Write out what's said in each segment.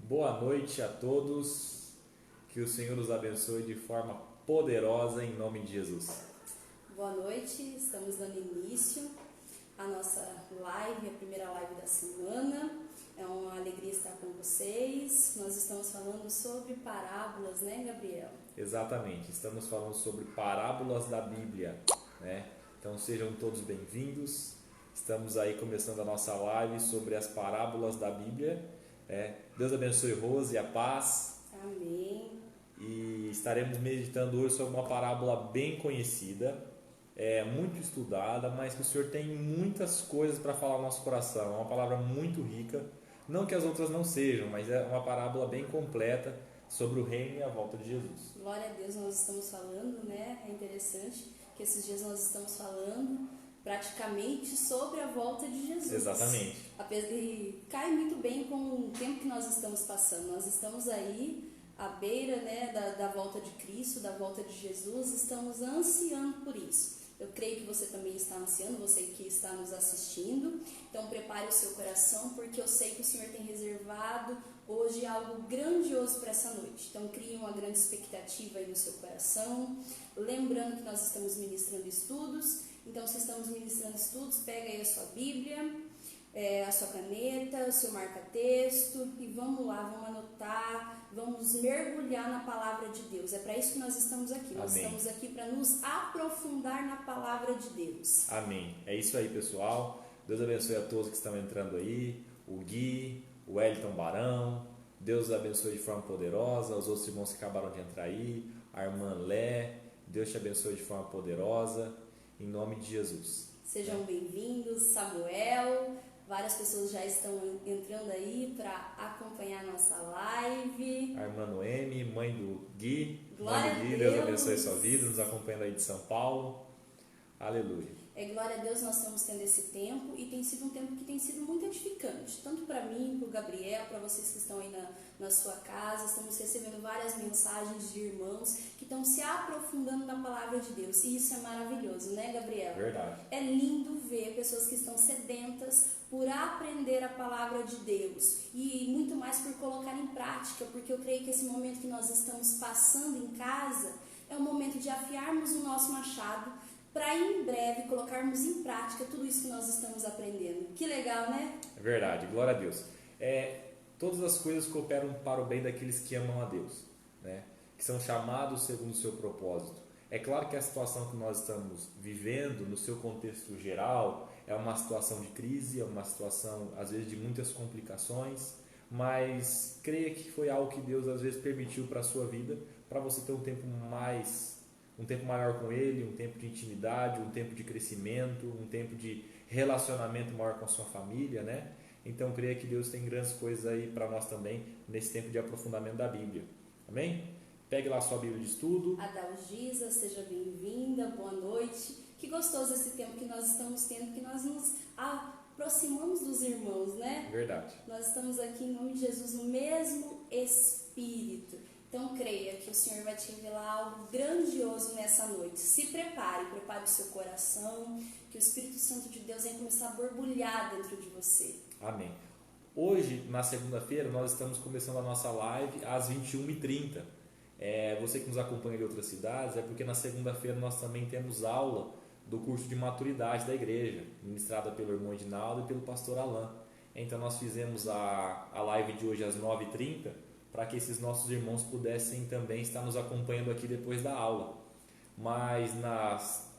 Boa noite a todos, que o Senhor os abençoe de forma poderosa em nome de Jesus. Boa noite, estamos dando início à nossa live, a primeira live da semana. É uma alegria estar com vocês. Nós estamos falando sobre parábolas, né, Gabriel? Exatamente, estamos falando sobre parábolas da Bíblia, né? Então sejam todos bem-vindos. Estamos aí começando a nossa live sobre as parábolas da Bíblia. Deus abençoe Rose e a paz. Amém. E estaremos meditando hoje sobre uma parábola bem conhecida, muito estudada, mas que o Senhor tem muitas coisas para falar no nosso coração. É uma palavra muito rica, não que as outras não sejam, mas é uma parábola bem completa sobre o reino e a volta de Jesus. Glória a Deus, nós estamos falando, né? É interessante que esses dias nós estamos falando praticamente sobre a volta de Jesus. Exatamente. E cai muito bem com o tempo que nós estamos passando. Nós estamos aí à beira, né, da volta de Cristo, da volta de Jesus, estamos ansiando por isso. Eu creio que você também está ansiando, você que está nos assistindo. Então prepare o seu coração, porque eu sei que o Senhor tem reservado hoje algo grandioso para essa noite. Então crie uma grande expectativa aí no seu coração. Lembrando que nós estamos ministrando estudos. Então se estamos ministrando estudos, pega aí a sua Bíblia, a sua caneta, o seu marca-texto e vamos lá, vamos anotar, vamos mergulhar na palavra de Deus. É para isso que nós estamos aqui. Nós Amém. Estamos aqui para nos aprofundar na palavra de Deus. Amém. É isso aí, pessoal. Deus abençoe a todos que estão entrando aí. O Gui, o Wellington Barão. Deus abençoe de forma poderosa. Os outros irmãos que acabaram de entrar aí. A irmã Lé. Deus te abençoe de forma poderosa. Em nome de Jesus. Sejam bem-vindos, Samuel. Várias pessoas já estão entrando aí para acompanhar a nossa live. A irmã Noemi, mãe do Gui. Glória mãe do Gui, a Deus Deus. abençoe sua vida, nos acompanhando aí de São Paulo. Aleluia. Glória a Deus, nós estamos tendo esse tempo e tem sido um tempo que tem sido muito edificante, tanto para mim, para o Gabriel, para vocês que estão aí na sua casa. Estamos recebendo várias mensagens de irmãos que estão se aprofundando na palavra de Deus e isso é maravilhoso, né, Gabriel? Verdade. É lindo ver pessoas que estão sedentas por aprender a palavra de Deus e muito mais por colocar em prática, porque eu creio que esse momento que nós estamos passando em casa é um momento de afiarmos o nosso machado para em breve colocarmos em prática tudo isso que nós estamos aprendendo. Que legal, né? É verdade, glória a Deus. Todas as coisas cooperam para o bem daqueles que amam a Deus, né? Que são chamados segundo o seu propósito. É claro que a situação que nós estamos vivendo, no seu contexto geral, é uma situação de crise, é uma situação, às vezes, de muitas complicações, mas creia que foi algo que Deus, às vezes, permitiu para a sua vida, para você ter um tempo maior com Ele, um tempo de intimidade, um tempo de crescimento, um tempo de relacionamento maior com a sua família, né? Então, creia que Deus tem grandes coisas aí para nós também, nesse tempo de aprofundamento da Bíblia. Amém? Pegue lá a sua Bíblia de estudo. Adalgisa, seja bem-vinda, boa noite. Que gostoso esse tempo que nós estamos tendo, que nós nos aproximamos dos irmãos, né? Verdade. Nós estamos aqui em nome de Jesus no mesmo Espírito. Então creia que o Senhor vai te revelar algo grandioso nessa noite. Se prepare o seu coração, que o Espírito Santo de Deus venha começar a borbulhar dentro de você. Amém. Hoje, na segunda-feira, nós estamos começando a nossa live às 21h30. Você que nos acompanha de outras cidades, é porque na segunda-feira nós também temos aula do curso de maturidade da igreja, ministrada pelo irmão Edinaldo e pelo pastor Alain. Então nós fizemos a live de hoje às 9h30 para que esses nossos irmãos pudessem também estar nos acompanhando aqui depois da aula. Mas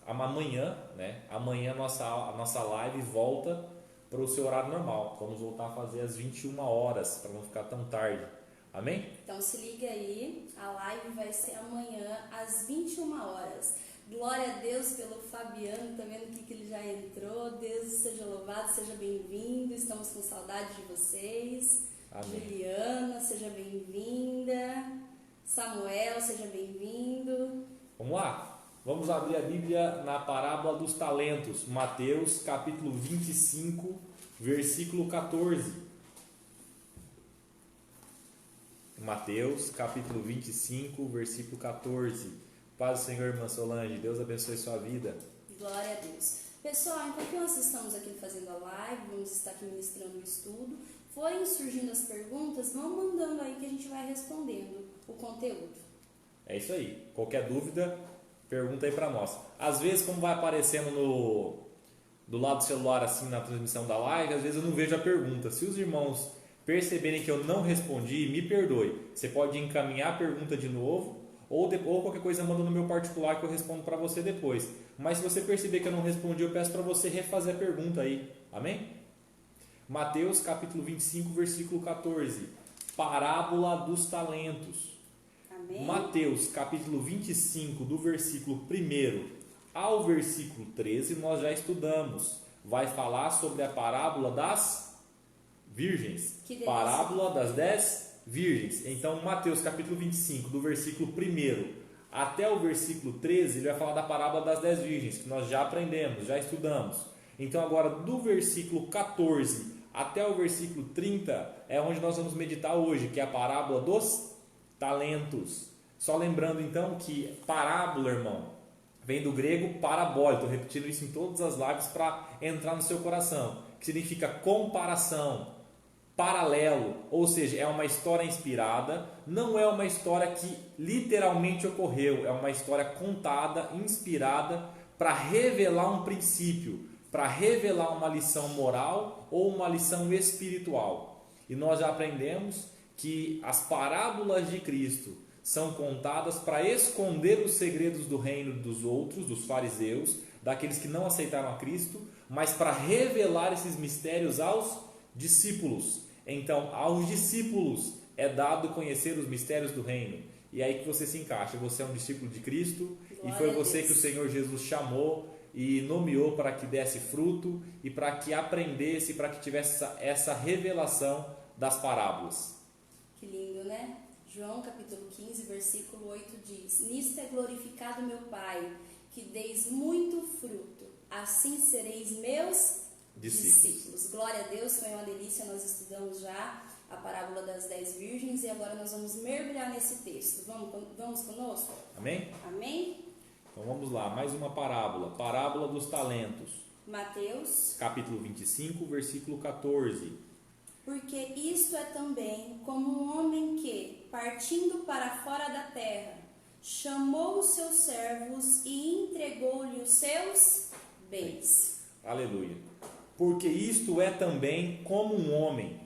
amanhã, né? Amanhã a nossa live volta para o seu horário normal. Vamos voltar a fazer às 21 horas, para não ficar tão tarde. Amém? Então se liga aí, a live vai ser amanhã às 21 horas. Glória a Deus pelo Fabiano, tá vendo que ele já entrou. Deus seja louvado, seja bem-vindo. Estamos com saudade de vocês. Amém. Juliana, seja bem-vinda. Samuel, seja bem-vindo. Vamos lá? Vamos abrir a Bíblia na parábola dos talentos. Mateus capítulo 25, versículo 14. Mateus capítulo 25, versículo 14. Paz do Senhor, irmã Solange. Deus abençoe sua vida. Glória a Deus. Pessoal, enquanto nós estamos aqui fazendo a live, vamos estar aqui ministrando o estudo, forem surgindo as perguntas, vão mandando aí que a gente vai respondendo o conteúdo. É isso aí. Qualquer dúvida, pergunta aí para nós. Às vezes, como vai aparecendo do lado do celular, assim, na transmissão da live, às vezes eu não vejo a pergunta. Se os irmãos perceberem que eu não respondi, me perdoe. Você pode encaminhar a pergunta de novo, ou qualquer coisa manda no meu particular que eu respondo para você depois. Mas se você perceber que eu não respondi, eu peço para você refazer a pergunta aí. Amém? Mateus capítulo 25, versículo 14. Parábola dos talentos. Amém? Mateus capítulo 25, do versículo 1 ao versículo 13, nós já estudamos. Vai falar sobre a parábola das virgens. Parábola das 10 virgens. Então, Mateus capítulo 25, do versículo 1 até o versículo 13, ele vai falar da parábola das 10 virgens, que nós já aprendemos, já estudamos. Então, agora, do versículo 14 até o versículo 30, é onde nós vamos meditar hoje, que é a parábola dos talentos. Só lembrando, então, que parábola, irmão, vem do grego parabólico. Estou repetindo isso em todas as lives para entrar no seu coração, que significa comparação, paralelo, ou seja, é uma história inspirada, não é uma história que literalmente ocorreu, é uma história contada, inspirada para revelar um princípio, para revelar uma lição moral ou uma lição espiritual. E nós já aprendemos que as parábolas de Cristo são contadas para esconder os segredos do reino dos outros, dos fariseus, daqueles que não aceitaram a Cristo, mas para revelar esses mistérios aos discípulos. Então, aos discípulos é dado conhecer os mistérios do reino. E é aí que você se encaixa. Você é um discípulo de Cristo. Glória, e foi você que o Senhor Jesus chamou e nomeou para que desse fruto e para que aprendesse, para que tivesse essa revelação das parábolas. Que lindo, né? João capítulo 15, versículo 8 diz: Nisto é glorificado meu Pai, que deis muito fruto, assim sereis meus discípulos. Glória a Deus, foi uma delícia. Nós estudamos já a parábola das 10 virgens e agora nós vamos mergulhar nesse texto. Vamos conosco? Amém? Amém? Então vamos lá, mais uma parábola. Parábola dos talentos. Mateus capítulo 25, versículo 14. Porque isto é também como um homem que, partindo para fora da terra, chamou os seus servos e entregou-lhe os seus bens. Aleluia. Porque isto é também como um homem.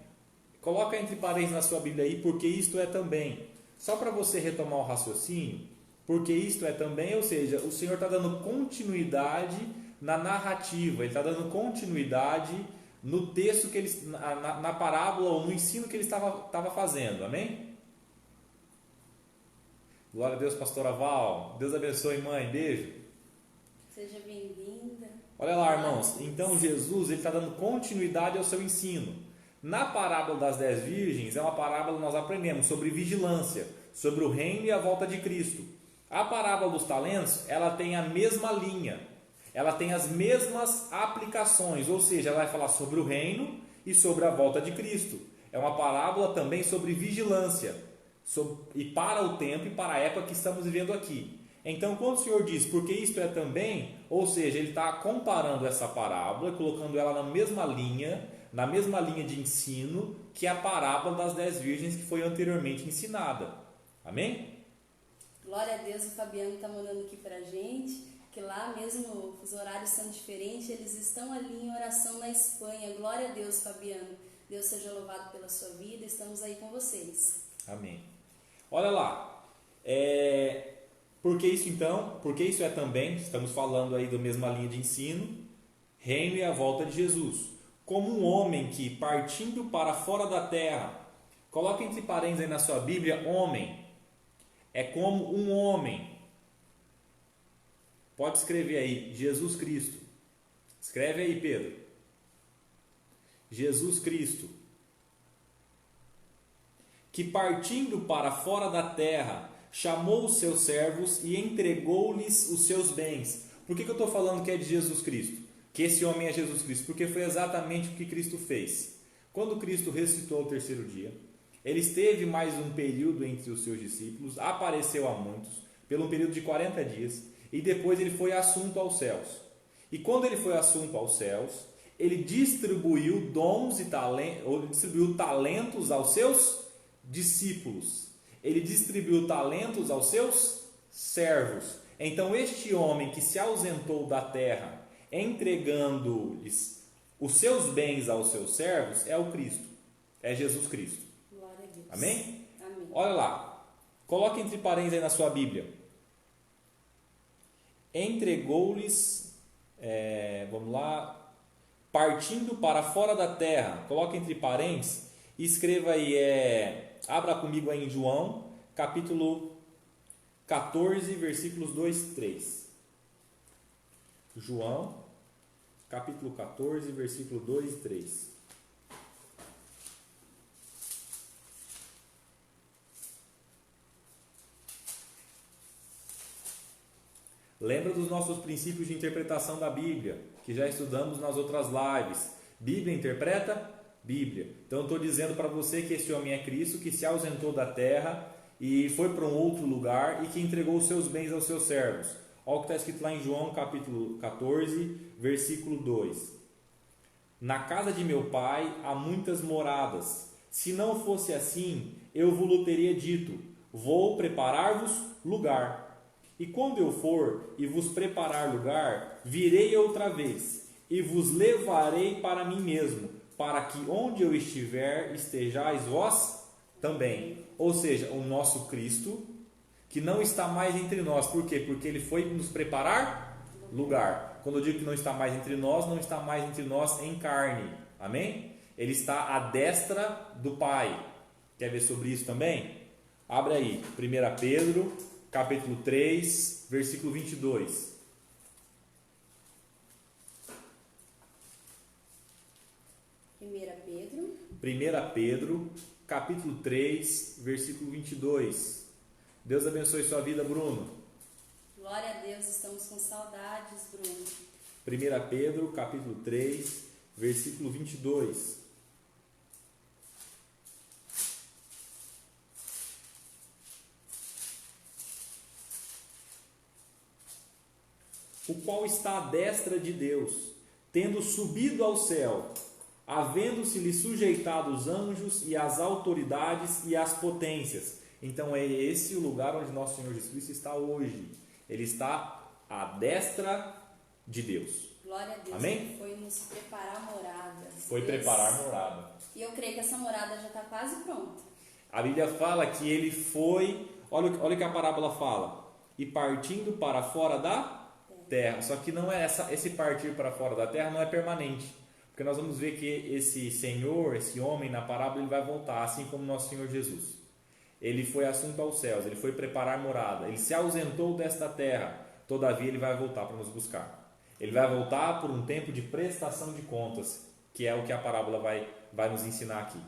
Coloca entre parênteses na sua Bíblia aí, porque isto é também. Só para você retomar o raciocínio, porque isto é também, ou seja, o Senhor está dando continuidade na narrativa, Ele está dando continuidade no texto que ele, na parábola ou no ensino que ele estava fazendo. Amém? Glória a Deus, pastora Val. Deus abençoe, mãe. Beijo. Seja bem-vinda. Olha lá, irmãos. Então Jesus está dando continuidade ao seu ensino. Na parábola das 10 virgens, é uma parábola que nós aprendemos sobre vigilância, sobre o reino e a volta de Cristo. A parábola dos talentos, ela tem a mesma linha, ela tem as mesmas aplicações, ou seja, ela vai falar sobre o reino e sobre a volta de Cristo. É uma parábola também sobre vigilância, e para o tempo e para a época que estamos vivendo aqui. Então, quando o Senhor diz, porque isto é também, ou seja, Ele está comparando essa parábola, colocando ela na mesma linha de ensino que a parábola das 10 virgens que foi anteriormente ensinada. Amém? Glória a Deus, o Fabiano está mandando aqui para a gente, que lá mesmo os horários são diferentes, eles estão ali em oração na Espanha. Glória a Deus, Fabiano. Deus seja louvado pela sua vida, estamos aí com vocês. Amém. Olha lá, porque isso é também, estamos falando aí da mesma linha de ensino, reino e a volta de Jesus. Como um homem que, partindo para fora da terra, coloca entre parênteses aí na sua Bíblia, homem, é como um homem. Pode escrever aí, Jesus Cristo. Escreve aí, Pedro. Jesus Cristo. Que partindo para fora da terra, chamou os seus servos e entregou-lhes os seus bens. Por que eu estou falando que é de Jesus Cristo? Que esse homem é Jesus Cristo? Porque foi exatamente o que Cristo fez. Quando Cristo ressuscitou ao terceiro dia, Ele esteve mais um período entre os seus discípulos, apareceu a muitos, pelo período de 40 dias, e depois Ele foi assunto aos céus. E quando Ele foi assunto aos céus, ele distribuiu dons e talentos, ou distribuiu talentos aos seus discípulos. Ele distribuiu talentos aos seus servos. Então este homem que se ausentou da terra, entregando-lhes os seus bens aos seus servos, é o Cristo, é Jesus Cristo. Glória a Deus. Amém? Amém. Olha lá, coloque entre parênteses aí na sua Bíblia. Entregou-lhes, vamos lá, partindo para fora da terra. Coloque entre parênteses e escreva aí, abra comigo aí em João, capítulo 14, versículos 2 e 3. João, capítulo 14, versículo 2 e 3. Lembra dos nossos princípios de interpretação da Bíblia, que já estudamos nas outras lives. Bíblia interpreta Bíblia. Então eu estou dizendo para você que esse homem é Cristo, que se ausentou da terra e foi para um outro lugar e que entregou os seus bens aos seus servos. Olha o que está escrito lá em João capítulo 14, versículo 2. Na casa de meu pai há muitas moradas. Se não fosse assim, eu vos teria dito, vou preparar-vos lugar. E quando eu for e vos preparar lugar, virei outra vez e vos levarei para mim mesmo, para que onde eu estiver, estejais vós também. Ou seja, o nosso Cristo, que não está mais entre nós. Por quê? Porque ele foi nos preparar lugar. Quando eu digo que não está mais entre nós, não está mais entre nós em carne. Amém? Ele está à destra do Pai. Quer ver sobre isso também? Abre aí, 1 Pedro, capítulo 3, versículo 22. Pedro. 1 Pedro, capítulo 3, versículo 22. Deus abençoe sua vida, Bruno. Glória a Deus, estamos com saudades, Bruno. 1 Pedro, capítulo 3, versículo 22. O qual está à destra de Deus, tendo subido ao céu, havendo-se-lhe sujeitado os anjos e as autoridades e as potências. Então é esse o lugar onde nosso Senhor Jesus Cristo está hoje. Ele está à destra de Deus. Glória a Deus. Amém? Ele foi nos preparar morada. Foi preparar morada. E eu creio que essa morada já está quase pronta. A Bíblia fala que ele foi, olha o que a parábola fala, e partindo para fora da terra. Só que não é esse partir para fora da terra não é permanente, porque nós vamos ver que esse Senhor, esse homem na parábola, ele vai voltar, assim como nosso Senhor Jesus. Ele foi assunto aos céus, ele foi preparar morada, ele se ausentou desta terra, todavia ele vai voltar para nos buscar. Ele vai voltar por um tempo de prestação de contas, que é o que a parábola vai nos ensinar aqui.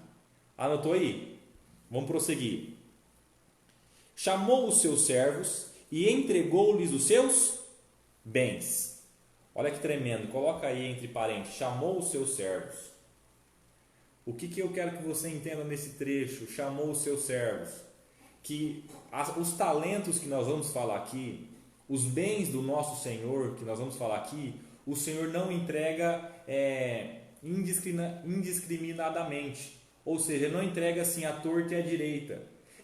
Anotou aí? Vamos prosseguir. Chamou os seus servos e entregou-lhes os seus bens. Olha que tremendo, coloca aí entre parênteses, chamou os seus servos. O que eu quero que você entenda nesse trecho? Chamou os seus servos. Que os talentos que nós vamos falar aqui, os bens do nosso Senhor que nós vamos falar aqui, o Senhor não entrega indiscriminadamente. Ou seja, ele não entrega assim à torta e à direita.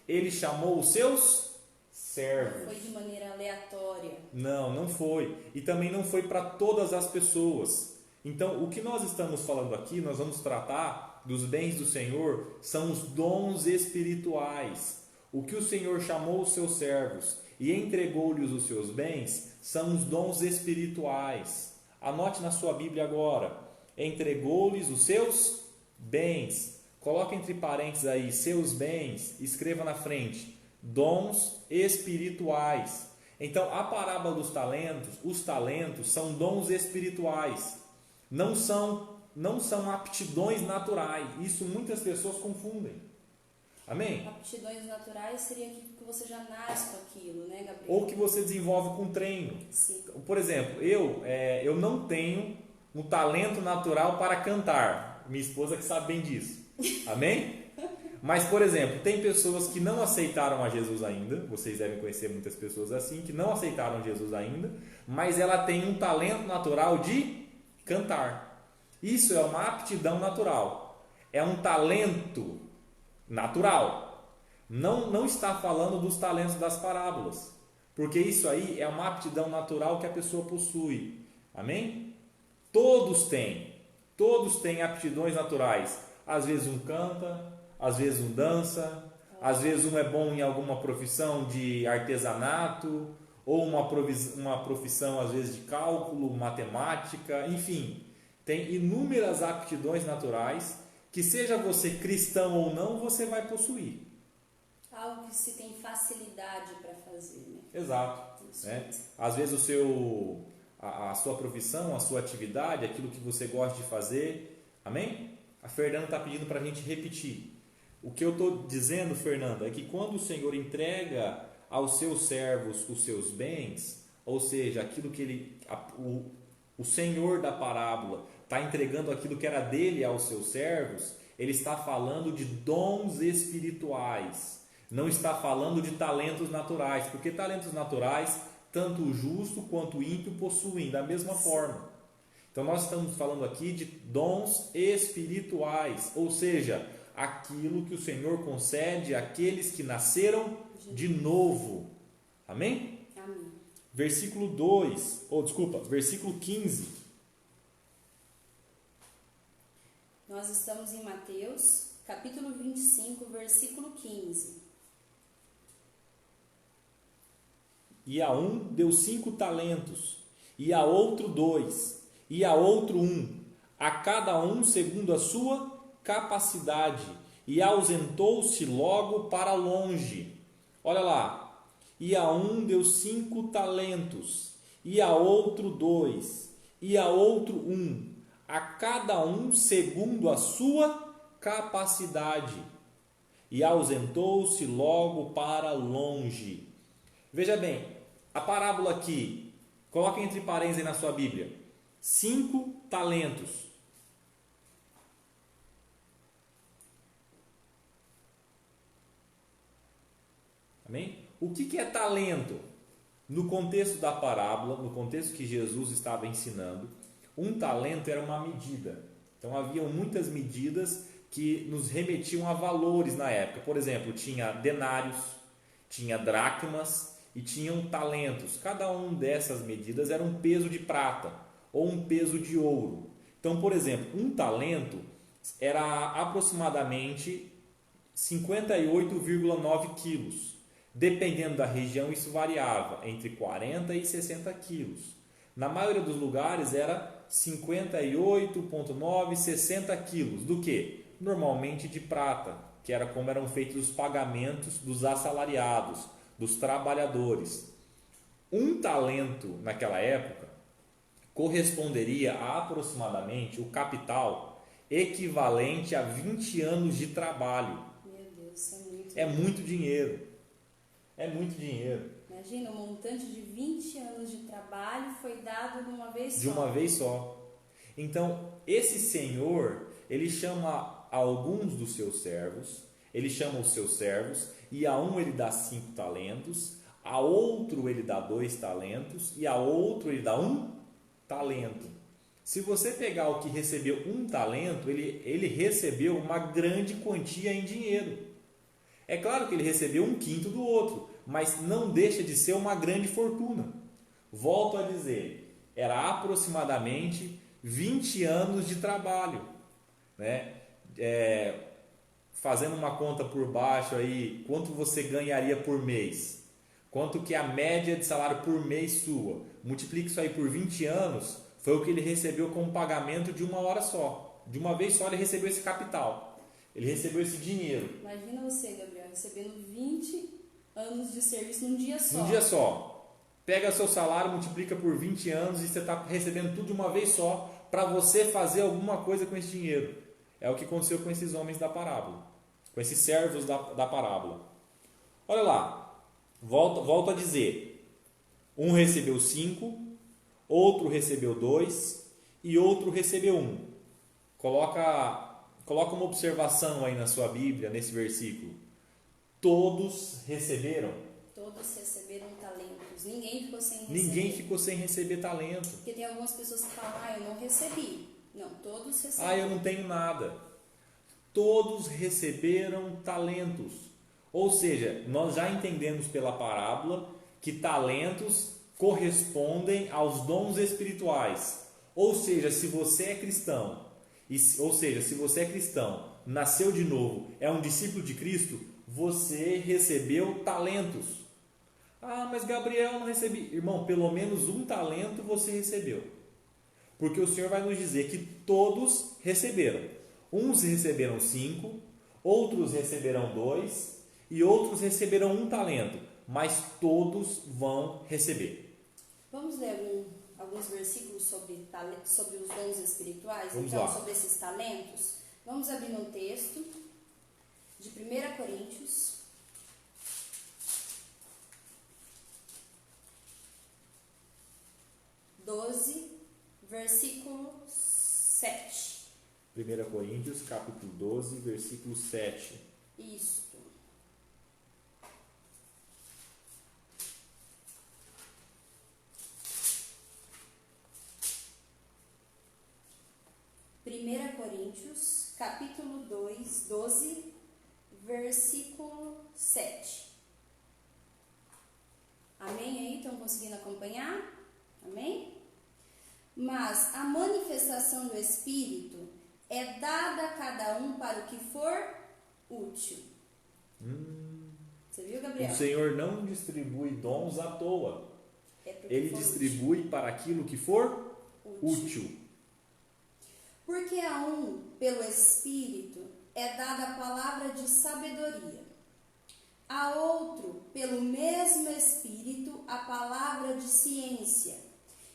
Ele chamou os seus servos. Não foi de maneira aleatória. Não foi. E também não foi para todas as pessoas. Então, o que nós estamos falando aqui, nós vamos tratar dos bens do Senhor, são os dons espirituais. O que o Senhor chamou os seus servos e entregou-lhes os seus bens, são os dons espirituais. Anote na sua Bíblia agora. Entregou-lhes os seus bens. Coloque entre parênteses aí, seus bens, escreva na frente, dons espirituais. Então, a parábola dos talentos, os talentos são dons espirituais, não são aptidões naturais. Isso muitas pessoas confundem. Amém? Aptidões naturais seria que você já nasce com aquilo, né, Gabriel? Ou que você desenvolve com treino. Sim. Por exemplo, eu não tenho um talento natural para cantar. Minha esposa que sabe bem disso. Amém? Mas, por exemplo, tem pessoas que não aceitaram a Jesus ainda, vocês devem conhecer muitas pessoas assim, que não aceitaram Jesus ainda, mas ela tem um talento natural de cantar. Isso é uma aptidão natural. É um talento natural. Não está falando dos talentos das parábolas. Porque isso aí é uma aptidão natural que a pessoa possui. Amém? Todos têm aptidões naturais. Às vezes um canta, às vezes um dança, às vezes um é bom em alguma profissão de artesanato, ou uma profissão às vezes de cálculo, matemática, enfim. Tem inúmeras aptidões naturais que, seja você cristão ou não, você vai possuir. Algo que se tem facilidade para fazer, né? Exato. Né? Às vezes a sua profissão, a sua atividade, aquilo que você gosta de fazer. Amém? A Fernanda está pedindo para a gente repetir. O que eu estou dizendo, Fernanda, é que quando o Senhor entrega aos seus servos os seus bens, ou seja, aquilo que o Senhor da parábola está entregando aquilo que era dele aos seus servos, ele está falando de dons espirituais, não está falando de talentos naturais, porque talentos naturais, tanto o justo quanto o ímpio possuem da mesma forma. Então nós estamos falando aqui de dons espirituais, ou seja, aquilo que o Senhor concede àqueles que nasceram de novo. Amém? Amém. Versículo 15. Nós estamos em Mateus, capítulo 25, versículo 15. E a um deu 5 talentos, e a outro 2, e a outro 1, a cada um segundo a sua capacidade, e ausentou-se logo para longe. Olha lá, e a um deu 5 talentos, e a outro 2, e a outro 1, a cada um segundo a sua capacidade, e ausentou-se logo para longe. Veja bem, a parábola aqui, coloque entre parênteses aí na sua Bíblia, 5 talentos. Amém? O que é talento? No contexto da parábola, no contexto que Jesus estava ensinando, um talento era uma medida. Então haviam muitas medidas que nos remetiam a valores na época. Por exemplo, tinha denários, tinha dracmas e tinham talentos. Cada uma dessas medidas era um peso de prata ou um peso de ouro. Então, por exemplo, um talento era aproximadamente 58,9 quilos. Dependendo da região, isso variava entre 40 e 60 quilos. Na maioria dos lugares era 58,9, 60 quilos. Do que? Normalmente de prata, que era como eram feitos os pagamentos dos assalariados, dos trabalhadores. Um talento naquela época corresponderia a aproximadamente o capital equivalente a 20 anos de trabalho. Meu Deus, é muito dinheiro. É muito dinheiro. Imagina, um montante de 20 anos de trabalho foi dado de uma vez só. De uma vez só. Então, esse Senhor, ele chama alguns dos seus servos, ele chama os seus servos, e a um ele dá 5 talentos, a outro ele dá 2 talentos, e a outro ele dá 1 talento. Se você pegar o que recebeu 1 talento, ele recebeu uma grande quantia em dinheiro. É claro que ele recebeu 1/5 do outro, mas não deixa de ser uma grande fortuna. Volto a dizer, era aproximadamente 20 anos de trabalho, né? Fazendo uma conta por baixo aí, quanto você ganharia por mês? Quanto que é a média de salário por mês sua? Multiplique isso aí por 20 anos, foi o que ele recebeu como pagamento de uma hora só. De uma vez só ele recebeu esse capital, ele recebeu esse dinheiro. Imagina você, Gabriel, recebendo 20 anos de serviço num dia só. Num dia só. Pega seu salário, multiplica por 20 anos e você está recebendo tudo de uma vez só para você fazer alguma coisa com esse dinheiro. É o que aconteceu com esses homens da parábola, com esses servos da parábola. Olha lá, volto a dizer, um recebeu 5, outro recebeu 2 e outro recebeu 1. Coloca uma observação aí na sua Bíblia, nesse versículo. Todos receberam? Todos receberam talentos. Ninguém ficou sem receber. Ninguém ficou sem receber talento. Porque tem algumas pessoas que falam, eu não recebi. Não, todos Ah, receberam. eu não tenho nada. Todos receberam talentos. Ou seja, nós já entendemos pela parábola que talentos correspondem aos dons espirituais. Ou seja, se você é cristão, se você é cristão, nasceu de novo, é um discípulo de Cristo, você recebeu talentos. Ah, mas Gabriel não recebi. Irmão, pelo menos um talento você recebeu. Porque o Senhor vai nos dizer que todos receberam. Uns receberam 5, outros receberão 2 e outros receberão um talento. Mas todos vão receber. Vamos ler alguns versículos sobre os dons espirituais? Vamos então, lá. sobre esses talentos. Vamos abrir no texto de 1 Coríntios. Versículo 7. 1 Coríntios, capítulo 12, versículo 7. Isto. Coríntios, capítulo 12, versículo 7. Amém aí? Estão conseguindo acompanhar? Amém? Mas a manifestação do Espírito é dada a cada um para o que for útil. Você viu, Gabriel? O Senhor não distribui dons à toa. Ele distribui para aquilo que for útil. Porque a um, pelo Espírito, é dada a palavra de sabedoria. A outro, pelo mesmo Espírito, a palavra de ciência.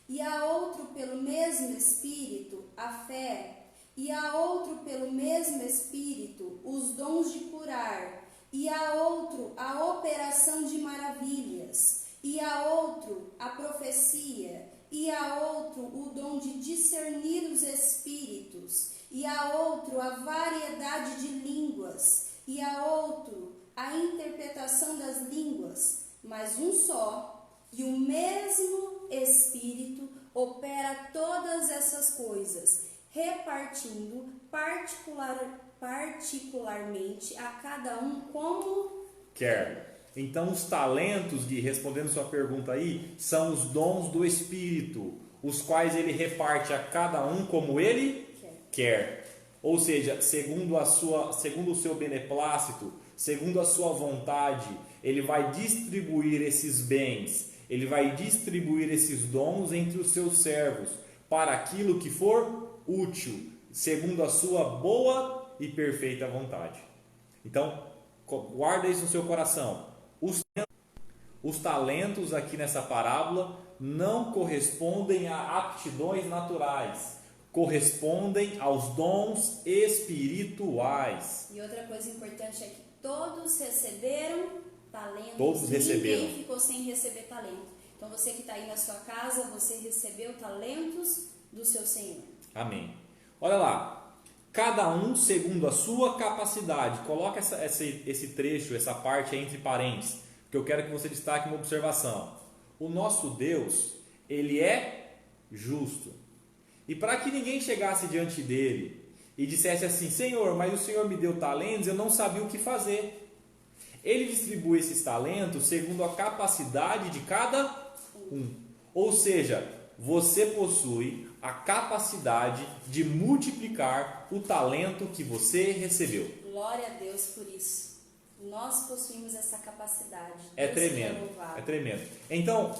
E a outro, pelo mesmo Espírito, a fé. E a outro, pelo mesmo Espírito, os dons de curar. E a outro, a operação de maravilhas. E a outro, a profecia. E a outro, o dom de discernir os espíritos. E a outro, a variedade de línguas. E a outro, a interpretação das línguas. Mas um só e o mesmo Espírito opera todas essas coisas, repartindo particularmente a cada um como quer. Então, os talentos, Gui, respondendo sua pergunta aí, são os dons do Espírito, os quais ele reparte a cada um como ele quer. Ou seja, segundo o seu beneplácito, segundo a sua vontade, ele vai distribuir esses bens, ele vai distribuir esses dons entre os seus servos, para aquilo que for útil, segundo a sua boa e perfeita vontade. Então, guarda isso no seu coração. Os talentos aqui nessa parábola não correspondem a aptidões naturais, correspondem aos dons espirituais. E outra coisa importante é que todos receberam talentos. Todos receberam. Ninguém ficou sem receber talento. Então você que está aí na sua casa, você recebeu talentos do seu Senhor. Amém. Olha lá, cada um segundo a sua capacidade. Coloca esse trecho, essa parte aí entre parênteses, porque eu quero que você destaque uma observação. O nosso Deus, ele é justo. E para que ninguém chegasse diante dele e dissesse assim: Senhor, mas o Senhor me deu talentos, eu não sabia o que fazer. Ele distribui esses talentos segundo a capacidade de cada um. Ou seja, você possui a capacidade de multiplicar o talento que você recebeu. Glória a Deus por isso. Nós possuímos essa capacidade. É tremendo, é tremendo. Então,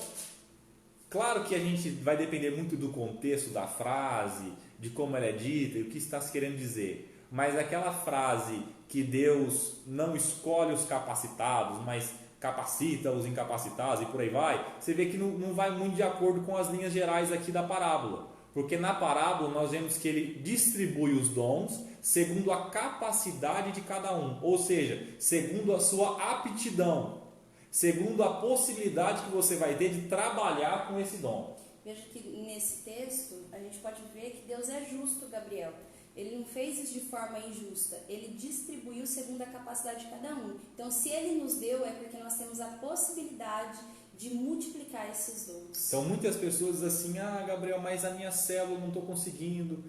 claro que a gente vai depender muito do contexto da frase, de como ela é dita e o que está se querendo dizer. Mas aquela frase que Deus não escolhe os capacitados, mas capacita os incapacitados e por aí vai, você vê que não vai muito de acordo com as linhas gerais aqui da parábola. Porque na parábola nós vemos que ele distribui os dons segundo a capacidade de cada um, ou seja, segundo a sua aptidão, segundo a possibilidade que você vai ter de trabalhar com esse dom. Veja que nesse texto a gente pode ver que Deus é justo, Gabriel. Ele não fez isso de forma injusta, ele distribuiu segundo a capacidade de cada um. Então, se ele nos deu, é porque nós temos a possibilidade de multiplicar esses dons. Então, muitas pessoas dizem assim: ah, Gabriel, mas a minha célula não estou conseguindo,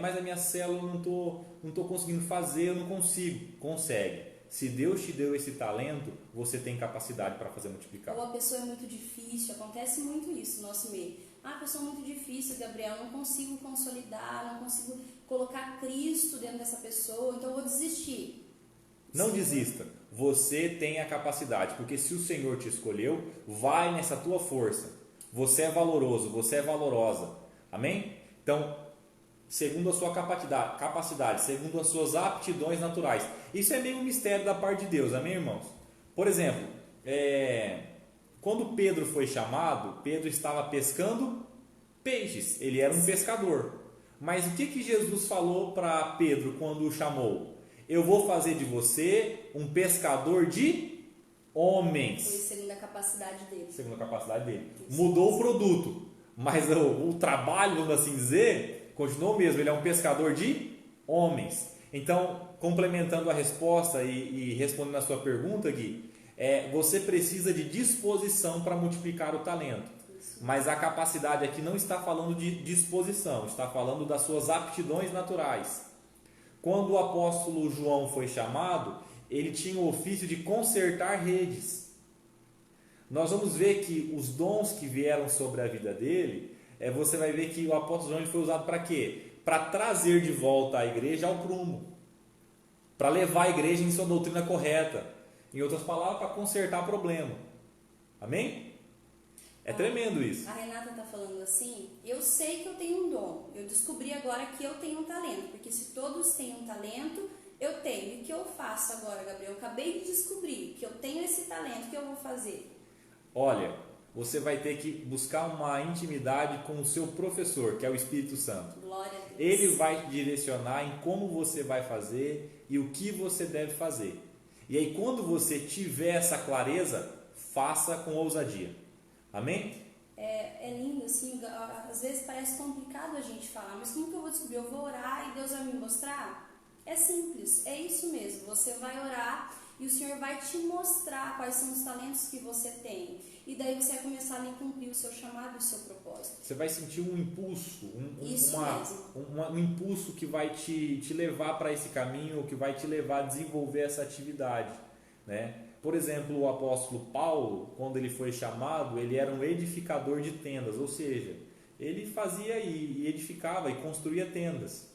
mas a minha célula não tô conseguindo fazer, eu não consigo. Consegue. Se Deus te deu esse talento, você tem capacidade para fazer multiplicar. Ou a pessoa é muito difícil, acontece muito isso no nosso meio. Ah, a pessoa é muito difícil, Gabriel, não consigo consolidar, não consigo colocar Cristo dentro dessa pessoa, então eu vou desistir. Não desista, você tem a capacidade, porque se o Senhor te escolheu, vai nessa tua força. Você é valoroso, você é valorosa. Amém? Então, segundo a sua capacidade, segundo as suas aptidões naturais. Isso é meio um mistério da parte de Deus, amém, irmãos? Por exemplo, quando Pedro foi chamado, Pedro estava pescando peixes, ele era um pescador. Mas o que Jesus falou para Pedro quando o chamou? Eu vou fazer de você um pescador de homens. Foi segundo a capacidade dele. Segundo a capacidade dele. Mudou o produto, mas o trabalho, vamos assim dizer, continuou o mesmo. Ele é um pescador de homens. Então, complementando a resposta e respondendo a sua pergunta, Gui, você precisa de disposição para multiplicar o talento. Isso. Mas a capacidade aqui não está falando de disposição, está falando das suas aptidões naturais. Quando o apóstolo João foi chamado, ele tinha o ofício de consertar redes. Nós vamos ver que os dons que vieram sobre a vida dele, você vai ver que o apóstolo João ele foi usado para quê? Para trazer de volta a igreja ao prumo, para levar a igreja em sua doutrina correta, em outras palavras, para consertar problema. Amém? É tremendo isso. A Renata está falando assim, eu sei que eu tenho um dom, eu descobri agora que eu tenho um talento, porque se todos têm um talento, eu tenho. E o que eu faço agora, Gabriel? Eu acabei de descobrir que eu tenho esse talento, o que eu vou fazer? Olha, você vai ter que buscar uma intimidade com o seu professor, que é o Espírito Santo. Glória a Deus. Ele vai te direcionar em como você vai fazer e o que você deve fazer. E aí, quando você tiver essa clareza, faça com ousadia. Amém? É lindo, assim, às vezes parece complicado a gente falar, mas como que eu vou descobrir? Eu vou orar e Deus vai me mostrar? É simples, é isso mesmo. Você vai orar e o Senhor vai te mostrar quais são os talentos que você tem. E daí você vai começar a cumprir o seu chamado e o seu propósito. Você vai sentir um impulso, um impulso que vai te levar para esse caminho, que vai te levar a desenvolver essa atividade, né? Por exemplo, o apóstolo Paulo, quando ele foi chamado, ele era um edificador de tendas, ou seja, ele fazia e edificava e construía tendas.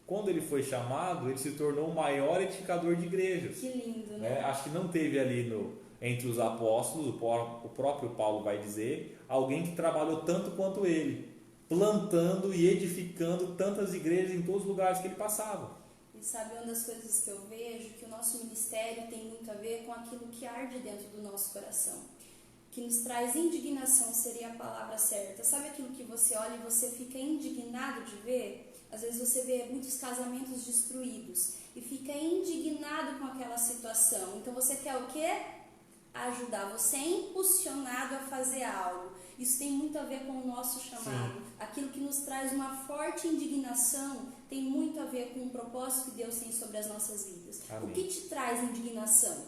Quando ele foi chamado, ele se tornou o maior edificador de igrejas. Que lindo, né? Acho que não teve ali entre os apóstolos, o próprio Paulo vai dizer, alguém que trabalhou tanto quanto ele, plantando e edificando tantas igrejas em todos os lugares que ele passava. E sabe, uma das coisas que eu vejo, que o nosso ministério tem muito a ver com aquilo que arde dentro do nosso coração, que nos traz indignação, seria a palavra certa. Sabe aquilo que você olha e você fica indignado de ver? Às vezes você vê muitos casamentos destruídos e fica indignado com aquela situação. Então você quer o quê? Ajudar. Você é impulsionado a fazer algo. Isso tem muito a ver com o nosso chamado. Sim. Aquilo que nos traz uma forte indignação tem muito a ver com o propósito que Deus tem sobre as nossas vidas. Amém. O que te traz indignação?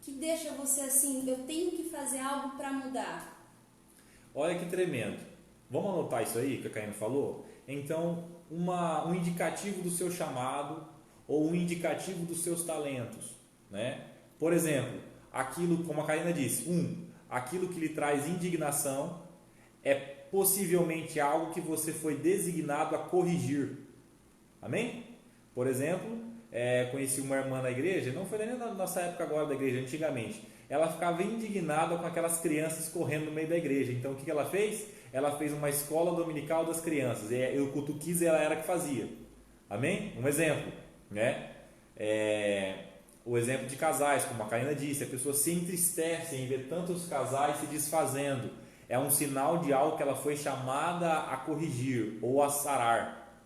Que deixa você assim, eu tenho que fazer algo para mudar? Olha que tremendo. Vamos anotar isso aí que a Caína falou? Então, um indicativo do seu chamado ou um indicativo dos seus talentos, né? Por exemplo, aquilo, como a Caína disse, aquilo que lhe traz indignação é possivelmente algo que você foi designado a corrigir. Amém? Por exemplo, conheci uma irmã na igreja, não foi nem na nossa época agora da igreja, antigamente. Ela ficava indignada com aquelas crianças correndo no meio da igreja. Então, o que ela fez? Ela fez uma escola dominical das crianças. E o culto Kids ela era que fazia. Amém? Um exemplo, né? O exemplo de casais, como a Caína disse, a pessoa se entristece em ver tantos casais se desfazendo. É um sinal de algo que ela foi chamada a corrigir ou a sarar.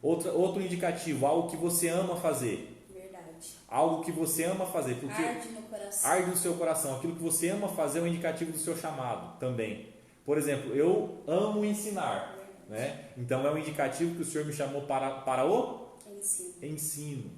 Outro indicativo, algo que você ama fazer. Verdade. Algo que você ama fazer. Porque arde no coração. Arde no seu coração. Aquilo que você ama fazer é um indicativo do seu chamado também. Por exemplo, eu amo ensinar. Né? Então é um indicativo que o Senhor me chamou para o ensino.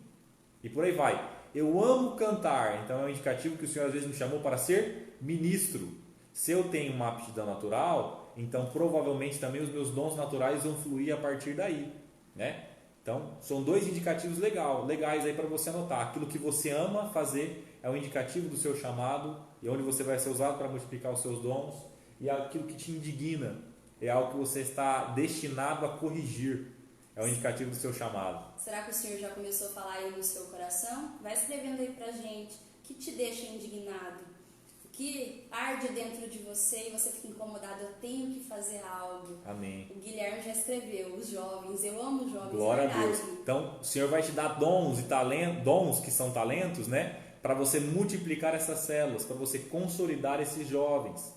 E por aí vai. Eu amo cantar, então é um indicativo que o Senhor às vezes me chamou para ser ministro. Se eu tenho uma aptidão natural, então provavelmente também os meus dons naturais vão fluir a partir daí. né? Então, são dois indicativos legais aí para você anotar. Aquilo que você ama fazer é um indicativo do seu chamado e onde você vai ser usado para multiplicar os seus dons. E aquilo que te indigna é algo que você está destinado a corrigir. É um indicativo do seu chamado. Será que o Senhor já começou a falar aí no seu coração? Vai escrevendo aí pra gente. O que te deixa indignado? O que arde dentro de você e você fica incomodado? Eu tenho que fazer algo. Amém. O Guilherme já escreveu, os jovens. Eu amo os jovens. Glória a Deus. Então, o Senhor vai te dar dons e talentos, dons que são talentos, né? Para você multiplicar essas células, para você consolidar esses jovens.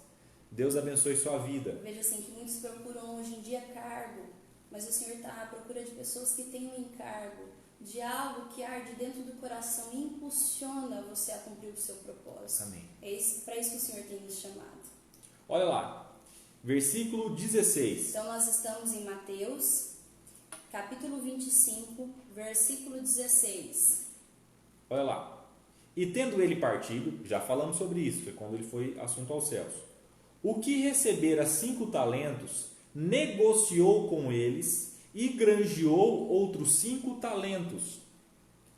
Deus abençoe sua vida. Eu vejo assim que muitos procuram hoje em dia cargo, mas o Senhor está à procura de pessoas que têm um encargo, de algo que arde dentro do coração e impulsiona você a cumprir o seu propósito. Amém. É para isso que o Senhor tem nos chamado. Olha lá, versículo 16. Então nós estamos em Mateus, capítulo 25, versículo 16. Olha lá. E tendo ele partido, já falamos sobre isso, foi quando ele foi assunto aos céus. O que recebera 5 talentos, negociou com eles e granjeou outros 5 talentos.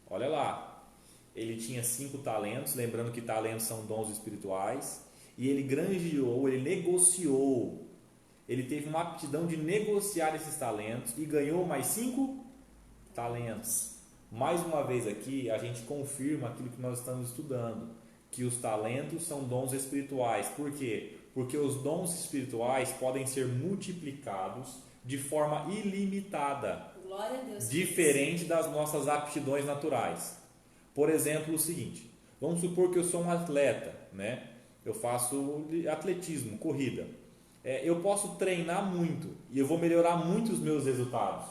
Olha lá, ele tinha 5 talentos, lembrando que talentos são dons espirituais, e ele granjeou, ele negociou, ele teve uma aptidão de negociar esses talentos e ganhou mais 5 talentos. Mais uma vez aqui, a gente confirma aquilo que nós estamos estudando, que os talentos são dons espirituais. Por quê? Porque os dons espirituais podem ser multiplicados de forma ilimitada. Glória a Deus. Diferente das nossas aptidões naturais. Por exemplo, o seguinte, vamos supor que eu sou um atleta, né? Eu faço atletismo, corrida. Eu posso treinar muito e eu vou melhorar muito os meus resultados.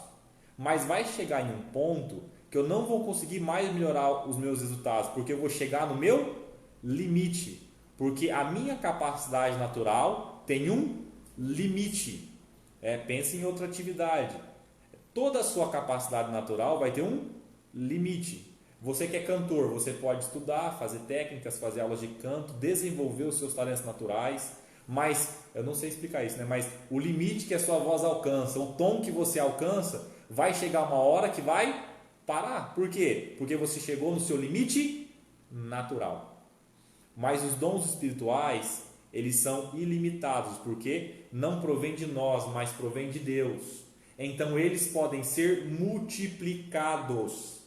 Mas vai chegar em um ponto que eu não vou conseguir mais melhorar os meus resultados, porque eu vou chegar no meu limite. Porque a minha capacidade natural tem um limite. Pense em outra atividade. Toda a sua capacidade natural vai ter um limite. Você que é cantor, você pode estudar, fazer técnicas, fazer aulas de canto, desenvolver os seus talentos naturais, mas, eu não sei explicar isso, né? Mas o limite que a sua voz alcança, o tom que você alcança, vai chegar uma hora que vai parar. Por quê? Porque você chegou no seu limite natural. Mas os dons espirituais, eles são ilimitados, porque não provém de nós, mas provém de Deus. Então eles podem ser multiplicados.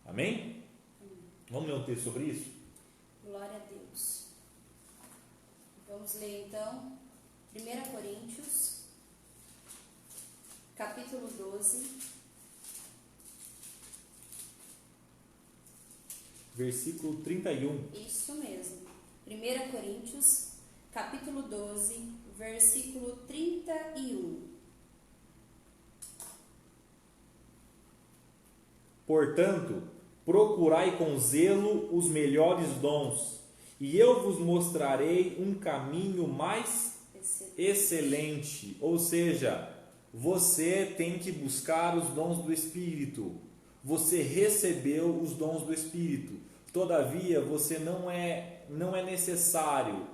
Amém? Vamos ler um texto sobre isso? Glória a Deus. Vamos ler então 1 Coríntios, capítulo 12. Versículo 31. Isso mesmo. 1 Coríntios, capítulo 12, versículo 31. Portanto, procurai com zelo os melhores dons, e eu vos mostrarei um caminho mais excelente. Ou seja, você tem que buscar os dons do Espírito. Você recebeu os dons do Espírito. Todavia, você não é necessário,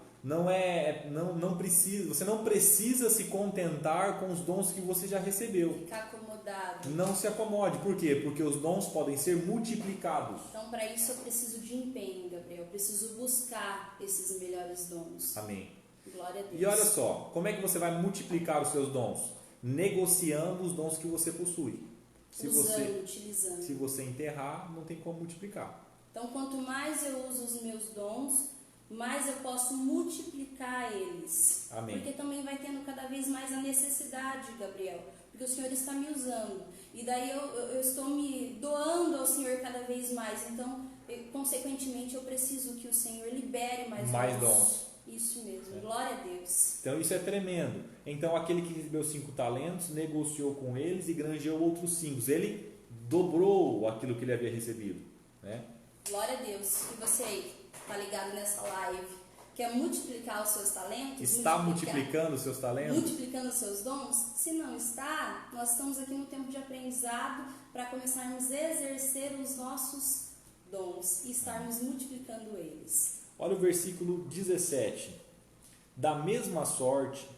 você não precisa se contentar com os dons que você já recebeu. Ficar acomodado. Não se acomode. Por quê? Porque os dons podem ser multiplicados. Então, para isso eu preciso de empenho, Gabriel. Eu preciso buscar esses melhores dons. Amém. Glória a Deus. E olha só, como é que você vai multiplicar os seus dons? Negociando os dons que você possui. Utilizando. Se você enterrar, não tem como multiplicar. Então, quanto mais eu uso os meus dons, mais eu posso multiplicar eles. Amém. Porque também vai tendo cada vez mais a necessidade, Gabriel. Porque o Senhor está me usando. E daí eu estou me doando ao Senhor cada vez mais. Então, consequentemente, eu preciso que o Senhor libere mais dons. Isso mesmo. Glória a Deus. Então, isso é tremendo. Então, aquele que recebeu 5 talentos, negociou com eles e granjeou outros 5. Ele dobrou aquilo que ele havia recebido, né? Glória a Deus. E você aí, está ligado nessa live, quer multiplicar os seus talentos? Está multiplicando os seus talentos? Multiplicando os seus dons? Se não está, nós estamos aqui no tempo de aprendizado para começarmos a exercer os nossos dons e estarmos multiplicando eles. Olha o versículo 17. Da mesma sorte,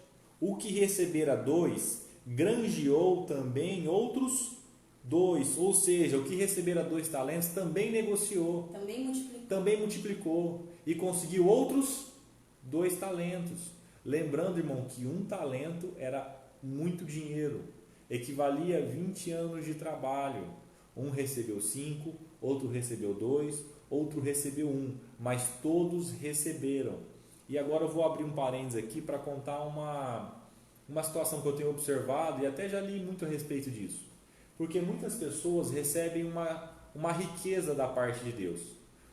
o que recebera 2, granjeou também outros 2, ou seja, o que recebera 2 talentos também negociou, também multiplicou e conseguiu outros 2 talentos. Lembrando, irmão, que 1 talento era muito dinheiro, equivalia a 20 anos de trabalho. Um recebeu 5, outro recebeu 2, outro recebeu 1, mas todos receberam. E agora eu vou abrir um parênteses aqui para contar uma situação que eu tenho observado e até já li muito a respeito disso. Porque muitas pessoas recebem uma riqueza da parte de Deus,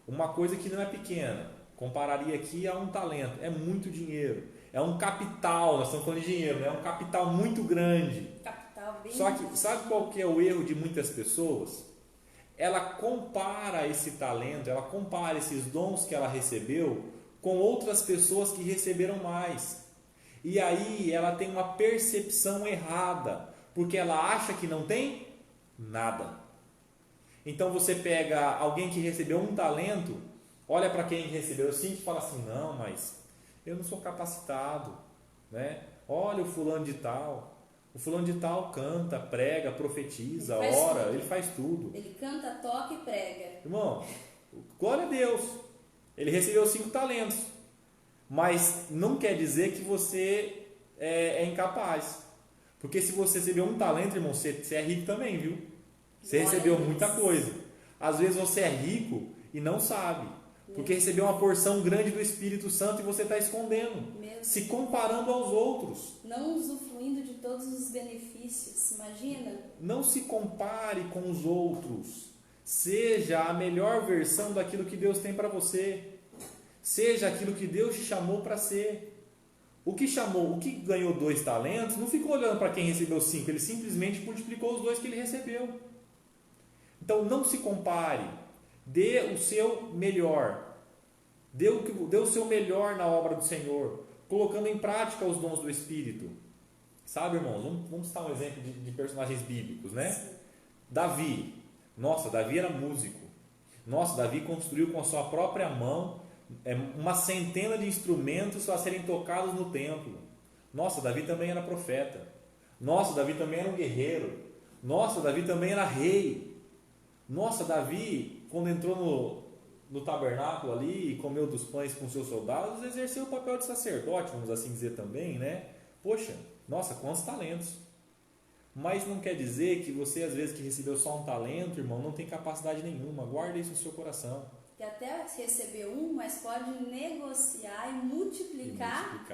uma coisa que não é pequena, compararia aqui a 1 talento, é muito dinheiro, é um capital, nós estamos falando de dinheiro, né? É um capital muito grande. Só que sabe qual que é o erro de muitas pessoas? Ela compara esse talento, ela compara esses dons que ela recebeu com outras pessoas que receberam mais. E aí ela tem uma percepção errada, porque ela acha que não tem nada. Então você pega alguém que recebeu 1 talento, olha para quem recebeu 5 e fala assim, não, mas eu não sou capacitado, né? Olha o fulano de tal canta, prega, profetiza, ora, ele faz tudo. Ele canta, toca e prega. Irmão, glória a Deus, ele recebeu 5 talentos, mas não quer dizer que você é incapaz, porque se você recebeu 1 talento, irmão, você é rico também, viu? Você recebeu muita coisa. Às vezes você é rico e não sabe, porque recebeu uma porção grande do Espírito Santo e você está escondendo, se comparando aos outros. Não usufruindo de todos os benefícios, imagina? Não se compare com os outros. Seja a melhor versão daquilo que Deus tem para você. Seja aquilo que Deus te chamou para ser. O que ganhou 2 talentos, não ficou olhando para quem recebeu 5, ele simplesmente multiplicou os 2 que ele recebeu. Então não se compare, dê o seu melhor, dê o seu melhor na obra do Senhor, colocando em prática os dons do Espírito. Sabe, irmãos, vamos citar um exemplo de personagens bíblicos, né? Sim. Davi, Davi era músico, Davi construiu com a sua própria mão uma centena de instrumentos a serem tocados no templo. Davi também era profeta, Davi também era um guerreiro, Davi também era rei. Davi, quando entrou no tabernáculo ali e comeu dos pães com seus soldados, exerceu o papel de sacerdote, vamos assim dizer também, né? Poxa, quantos talentos! Mas não quer dizer que você, às vezes, que recebeu só 1 talento, irmão, não tem capacidade nenhuma. Guarda isso no seu coração. Que até recebeu 1, mas pode negociar e multiplicar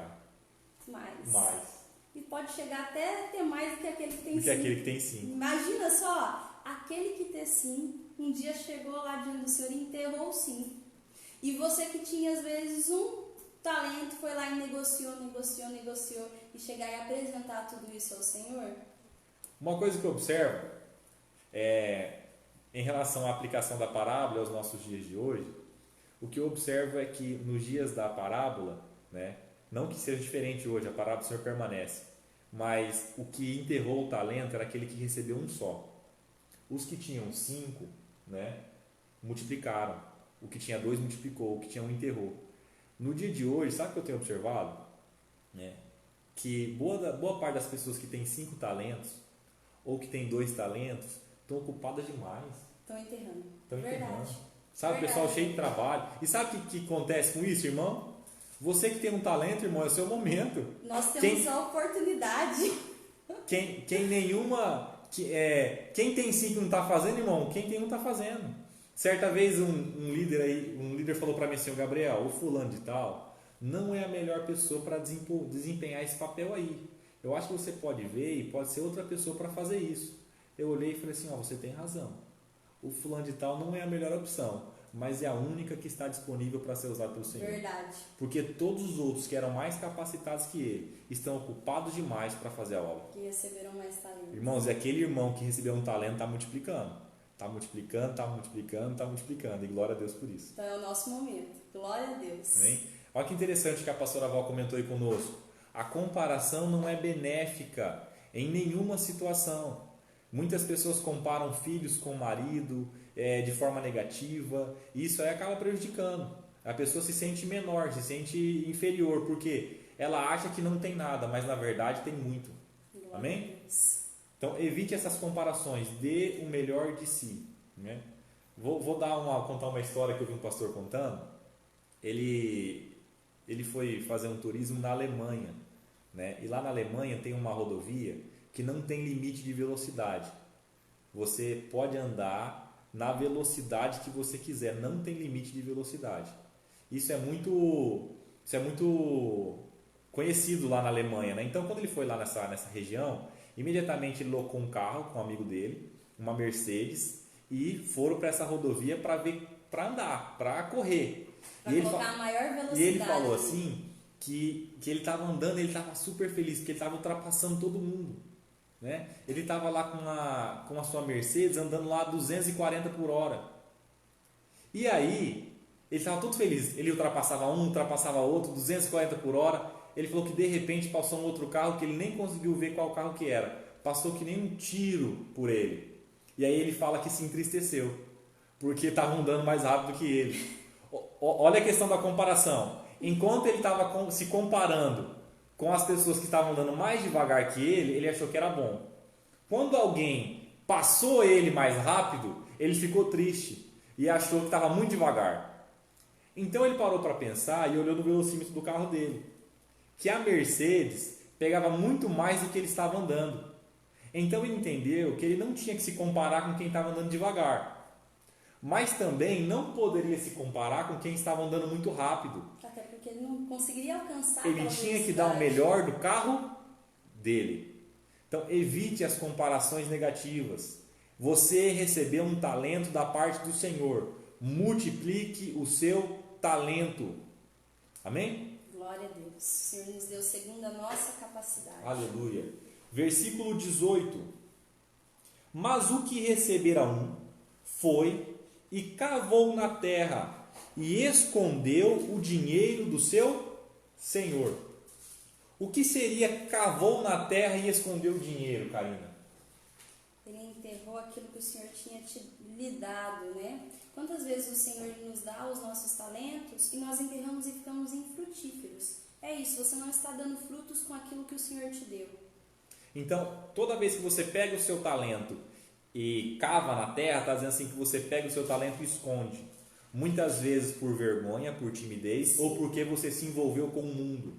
mais. E pode chegar até a ter mais do que aquele que tem 5. Imagina só, aquele que tem 5, um dia chegou lá diante do Senhor e enterrou 5. E você que tinha, às vezes, 1 talento, foi lá e negociou, e chegar e apresentar tudo isso ao Senhor. Uma coisa que eu observo em relação à aplicação da parábola aos nossos dias de hoje, o que eu observo é que nos dias da parábola, né, não que seja diferente hoje, a parábola do Senhor permanece, mas o que enterrou o talento era aquele que recebeu 1 só. Os que tinham 5, né, multiplicaram. O que tinha 2 multiplicou, o que tinha 1 enterrou. No dia de hoje, sabe o que eu tenho observado? Que boa parte das pessoas que têm 5 talentos ou que têm 2 talentos estão ocupadas demais. Estão enterrando. Verdade. Sabe, o pessoal cheio de trabalho. E sabe o que acontece com isso, irmão? Você que tem um talento, irmão, é o seu momento. Nós temos a oportunidade. Quem tem 5 não está fazendo, irmão, quem tem 1 está fazendo. Certa vez um líder falou para mim assim, Gabriel, o fulano de tal não é a melhor pessoa para desempenhar esse papel aí. Eu acho que você pode ver e pode ser outra pessoa para fazer isso. Eu olhei e falei assim, você tem razão. O fulano de tal não é a melhor opção, mas é a única que está disponível para ser usada pelo Senhor. Verdade. Porque todos os outros que eram mais capacitados que ele estão ocupados demais para fazer a obra. Que receberam mais talento. Irmãos, é aquele irmão que recebeu 1 talento está multiplicando. Está multiplicando. E glória a Deus por isso. Então é o nosso momento. Glória a Deus. Amém? Olha que interessante que a pastora Val comentou aí conosco. A comparação não é benéfica em nenhuma situação. Muitas pessoas comparam filhos com o marido de forma negativa. E isso aí acaba prejudicando. A pessoa se sente menor, se sente inferior. Porque ela acha que não tem nada, mas na verdade tem muito. Glória Amém? Então, evite essas comparações, dê o melhor de si, né? Vou contar uma história que eu vi um pastor contando. Ele foi fazer um turismo na Alemanha, né? E lá na Alemanha tem uma rodovia que não tem limite de velocidade. Você pode andar na velocidade que você quiser, não tem limite de velocidade. Isso é muito conhecido lá na Alemanha, né? Então, quando ele foi lá nessa região, imediatamente ele locou um carro com um amigo dele, uma Mercedes, e foram para essa rodovia para andar, para correr. Para colocar a maior velocidade. E ele falou assim que ele estava andando, ele estava super feliz, porque ele estava ultrapassando todo mundo, né? Ele estava lá com a sua Mercedes andando lá a 240 por hora. E aí, ele estava todo feliz. Ele ultrapassava um, ultrapassava outro, 240 por hora. Ele falou que de repente passou um outro carro que ele nem conseguiu ver qual carro que era. Passou que nem um tiro por ele. E aí ele fala que se entristeceu, porque estavam andando mais rápido que ele. Olha a questão da comparação. Enquanto ele estava se comparando com as pessoas que estavam andando mais devagar que ele achou que era bom. Quando alguém passou ele mais rápido, ele ficou triste e achou que estava muito devagar. Então ele parou para pensar e olhou no velocímetro do carro dele, que a Mercedes pegava muito mais do que ele estava andando. Então ele entendeu que ele não tinha que se comparar com quem estava andando devagar, mas também não poderia se comparar com quem estava andando muito rápido. Até porque ele não conseguiria alcançar. Ele tinha que dar o melhor do carro dele. Então evite as comparações negativas. Você recebeu um talento da parte do Senhor. Multiplique o seu talento. Amém? Glória a Deus. O Senhor nos deu segundo a nossa capacidade. Aleluia. Versículo 18. Mas o que recebera um foi e cavou na terra e escondeu o dinheiro do seu senhor. O que seria cavou na terra e escondeu o dinheiro, Karina? Ele enterrou aquilo que o Senhor tinha lhe dado, né? Quantas vezes o Senhor nos dá os nossos talentos e nós enterramos e ficamos infrutíferos? É isso, você não está dando frutos com aquilo que o Senhor te deu. Então, toda vez que você pega o seu talento e cava na terra, está dizendo assim que você pega o seu talento e esconde. Muitas vezes por vergonha, por timidez, sim, ou porque você se envolveu com o mundo.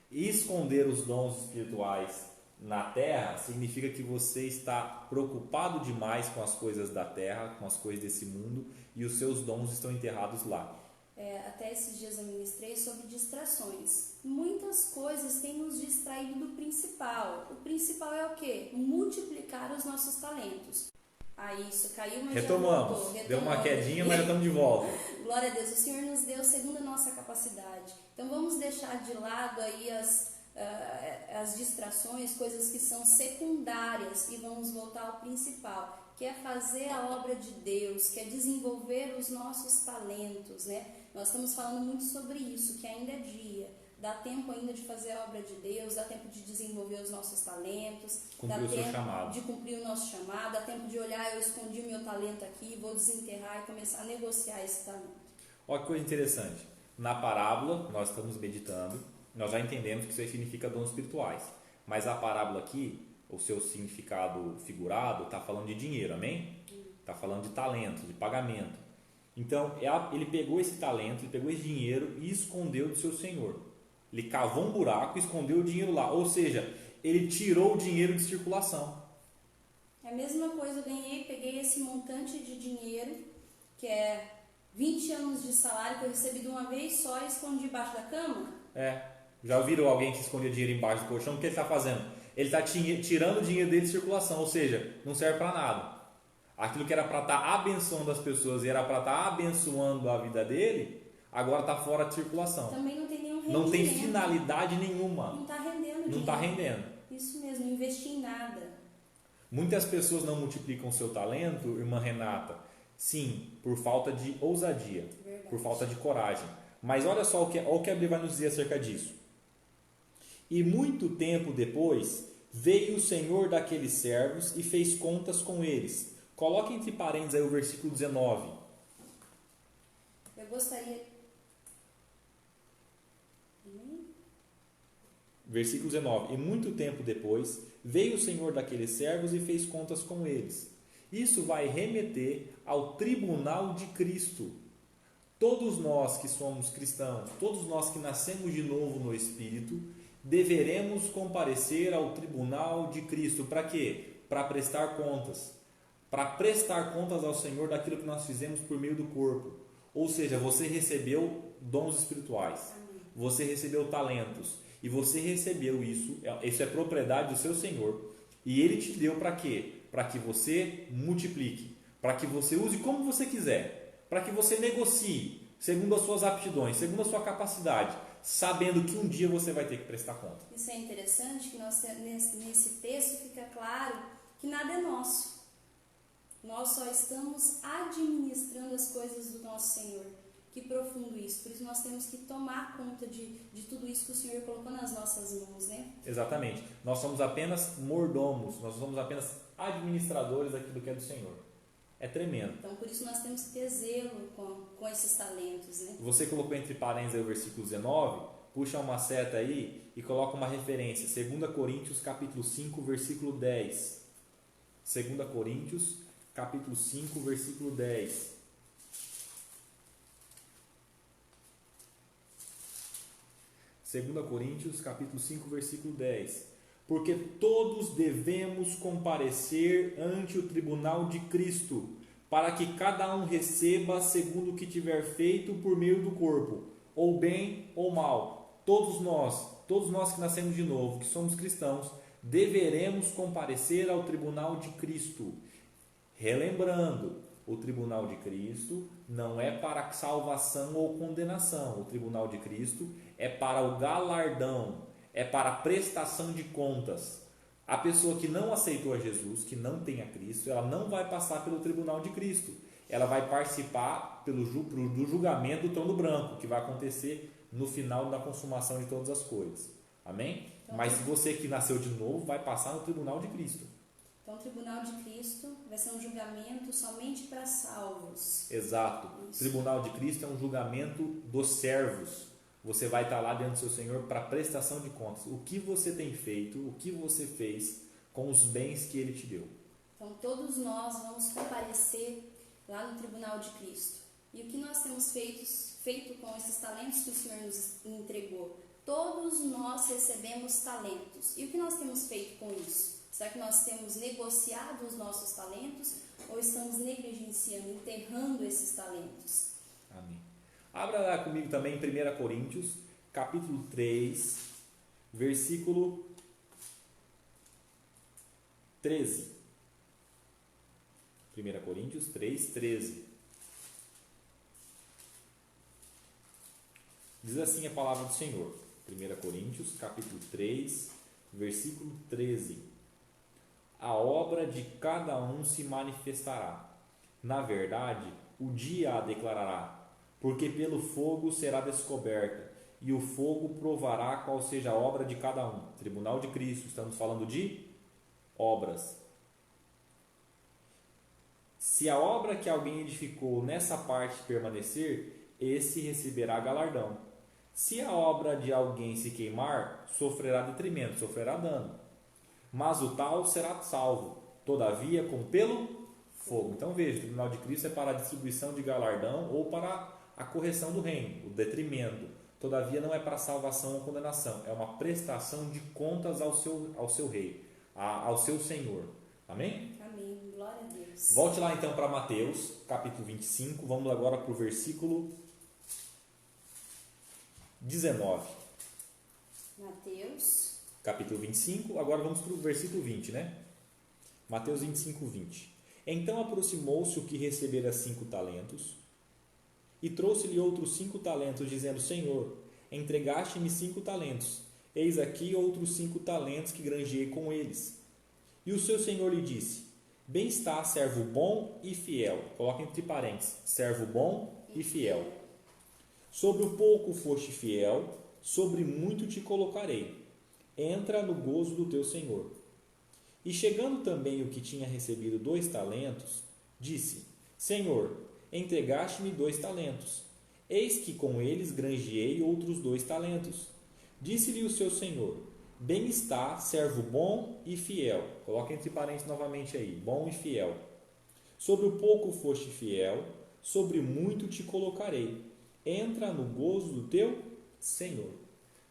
E esconder os dons espirituais na terra significa que você está preocupado demais com as coisas da terra, com as coisas desse mundo, e os seus dons estão enterrados lá. Até esses dias eu ministrei sobre distrações. Muitas coisas têm nos distraído do principal. O principal é o quê? Multiplicar os nossos talentos. Isso, caiu, mas retomamos. Deu uma quedinha, mas já estamos de volta. Glória a Deus, o Senhor nos deu segundo a nossa capacidade. Então vamos deixar de lado aí as distrações, coisas que são secundárias, e vamos voltar ao principal, que é fazer a obra de Deus, que é desenvolver os nossos talentos, né? Nós estamos falando muito sobre isso, que ainda é dia. Dá tempo ainda de fazer a obra de Deus, dá tempo de desenvolver os nossos talentos, dá tempo de cumprir o nosso chamado, dá tempo de olhar, eu escondi o meu talento aqui, vou desenterrar e começar a negociar esse talento. Olha que coisa interessante. Na parábola, nós estamos meditando, nós já entendemos que isso aí significa dons espirituais. Mas a parábola aqui, o seu significado figurado, está falando de dinheiro, amém? Está falando de talento, de pagamento. Então, ele pegou esse talento, ele pegou esse dinheiro e escondeu do seu senhor. Ele cavou um buraco e escondeu o dinheiro lá. Ou seja, ele tirou o dinheiro de circulação. É a mesma coisa, eu peguei esse montante de dinheiro, que é 20 anos de salário que eu recebi de uma vez só e escondi debaixo da cama. Já viram alguém que escondia dinheiro embaixo do colchão? O que ele está fazendo? Ele está tirando o dinheiro dele de circulação, ou seja, não serve para nada. Aquilo que era para estar abençoando as pessoas e era para estar abençoando a vida dele, agora está fora de circulação. Também não tem nenhum rendimento. Não tem finalidade nenhuma. Não está rendendo. Não está rendendo. Isso mesmo, não investi em nada. Muitas pessoas não multiplicam o seu talento, irmã Renata, sim, por falta de ousadia, Verdade. Por falta de coragem. Mas olha só o que a Bíblia vai nos dizer acerca disso. E muito tempo depois, veio o Senhor daqueles servos e fez contas com eles. Coloque entre parênteses aí o versículo 19. Eu gostaria... Versículo 19. E muito tempo depois, veio o senhor daqueles servos e fez contas com eles. Isso vai remeter ao tribunal de Cristo. Todos nós que somos cristãos, todos nós que nascemos de novo no Espírito, deveremos comparecer ao tribunal de Cristo. Para quê? Para prestar contas. Para prestar contas ao Senhor daquilo que nós fizemos por meio do corpo. Ou seja, você recebeu dons espirituais. Você recebeu talentos. E você recebeu isso é propriedade do seu Senhor. E Ele te deu para quê? Para que você multiplique. Para que você use como você quiser. Para que você negocie segundo as suas aptidões, segundo a sua capacidade, sabendo que um dia você vai ter que prestar conta. Isso é interessante, que nesse texto fica claro que nada é nosso. Nós só estamos administrando as coisas do nosso Senhor. Que profundo isso. Por isso nós temos que tomar conta de tudo isso que o Senhor colocou nas nossas mãos, né? Exatamente. Nós somos apenas mordomos, nós somos apenas administradores daquilo que é do Senhor. É tremendo. Então, por isso nós temos que ter zelo com esses talentos, né? Você colocou entre parênteses aí o versículo 19, puxa uma seta aí e coloca uma referência. 2 Coríntios, capítulo 5, versículo 10. 2 Coríntios, capítulo 5, versículo 10. Segunda Coríntios, capítulo 5, versículo 10. Porque todos devemos comparecer ante o tribunal de Cristo, para que cada um receba segundo o que tiver feito por meio do corpo, ou bem ou mal. Todos nós que nascemos de novo, que somos cristãos, deveremos comparecer ao tribunal de Cristo. Relembrando, o tribunal de Cristo não é para salvação ou condenação. O tribunal de Cristo é para o galardão, é para a prestação de contas. A pessoa que não aceitou a Jesus, que não tem a Cristo, ela não vai passar pelo tribunal de Cristo. Ela vai participar do julgamento do trono branco, que vai acontecer no final da consumação de todas as coisas. Amém? Mas você que nasceu de novo vai passar no tribunal de Cristo. Então, o tribunal de Cristo vai ser um julgamento somente para salvos. Exato. O tribunal de Cristo é um julgamento dos servos. Você vai estar lá diante do seu Senhor para prestação de contas. O que você tem feito, o que você fez com os bens que Ele te deu. Então, todos nós vamos comparecer lá no tribunal de Cristo. E o que nós temos feito com esses talentos que o Senhor nos entregou? Todos nós recebemos talentos. E o que nós temos feito com isso? Será que nós temos negociado os nossos talentos ou estamos negligenciando, enterrando esses talentos? Amém. Abra lá comigo também em 1 Coríntios, capítulo 3, versículo 13. 1 Coríntios 3, 13. Diz assim a palavra do Senhor. 1 Coríntios, capítulo 3, versículo 13. A obra de cada um se manifestará. Na verdade, o dia a declarará, porque pelo fogo será descoberta, e o fogo provará qual seja a obra de cada um. Tribunal de Cristo, estamos falando de obras. Se a obra que alguém edificou nessa parte permanecer, esse receberá galardão. Se a obra de alguém se queimar, sofrerá detrimento, sofrerá dano. Mas o tal será salvo, todavia pelo fogo. Então veja, o tribunal de Cristo é para a distribuição de galardão ou para a correção do reino, o detrimento. Todavia não é para salvação ou condenação, é uma prestação de contas ao seu rei, ao seu Senhor. Amém? Amém. Glória a Deus. Volte lá então para Mateus, capítulo 25, vamos agora para o versículo 19. Mateus Capítulo 25, agora vamos para o versículo 20, né? Mateus 25, 20. Então aproximou-se o que recebera 5 talentos e trouxe-lhe outros 5 talentos, dizendo: Senhor, entregaste-me 5 talentos, eis aqui outros 5 talentos que granjeei com eles. E o seu senhor lhe disse: Bem está, servo bom e fiel. Coloca entre parênteses, servo bom e fiel. Sobre o pouco foste fiel, sobre muito te colocarei. Entra no gozo do teu senhor. E chegando também o que tinha recebido 2 talentos, disse: Senhor, entregaste-me 2 talentos. Eis que com eles granjeei outros 2 talentos. Disse-lhe o seu senhor: Bem está, servo bom e fiel. Coloca entre parênteses novamente aí, bom e fiel. Sobre o pouco foste fiel, sobre muito te colocarei. Entra no gozo do teu Senhor.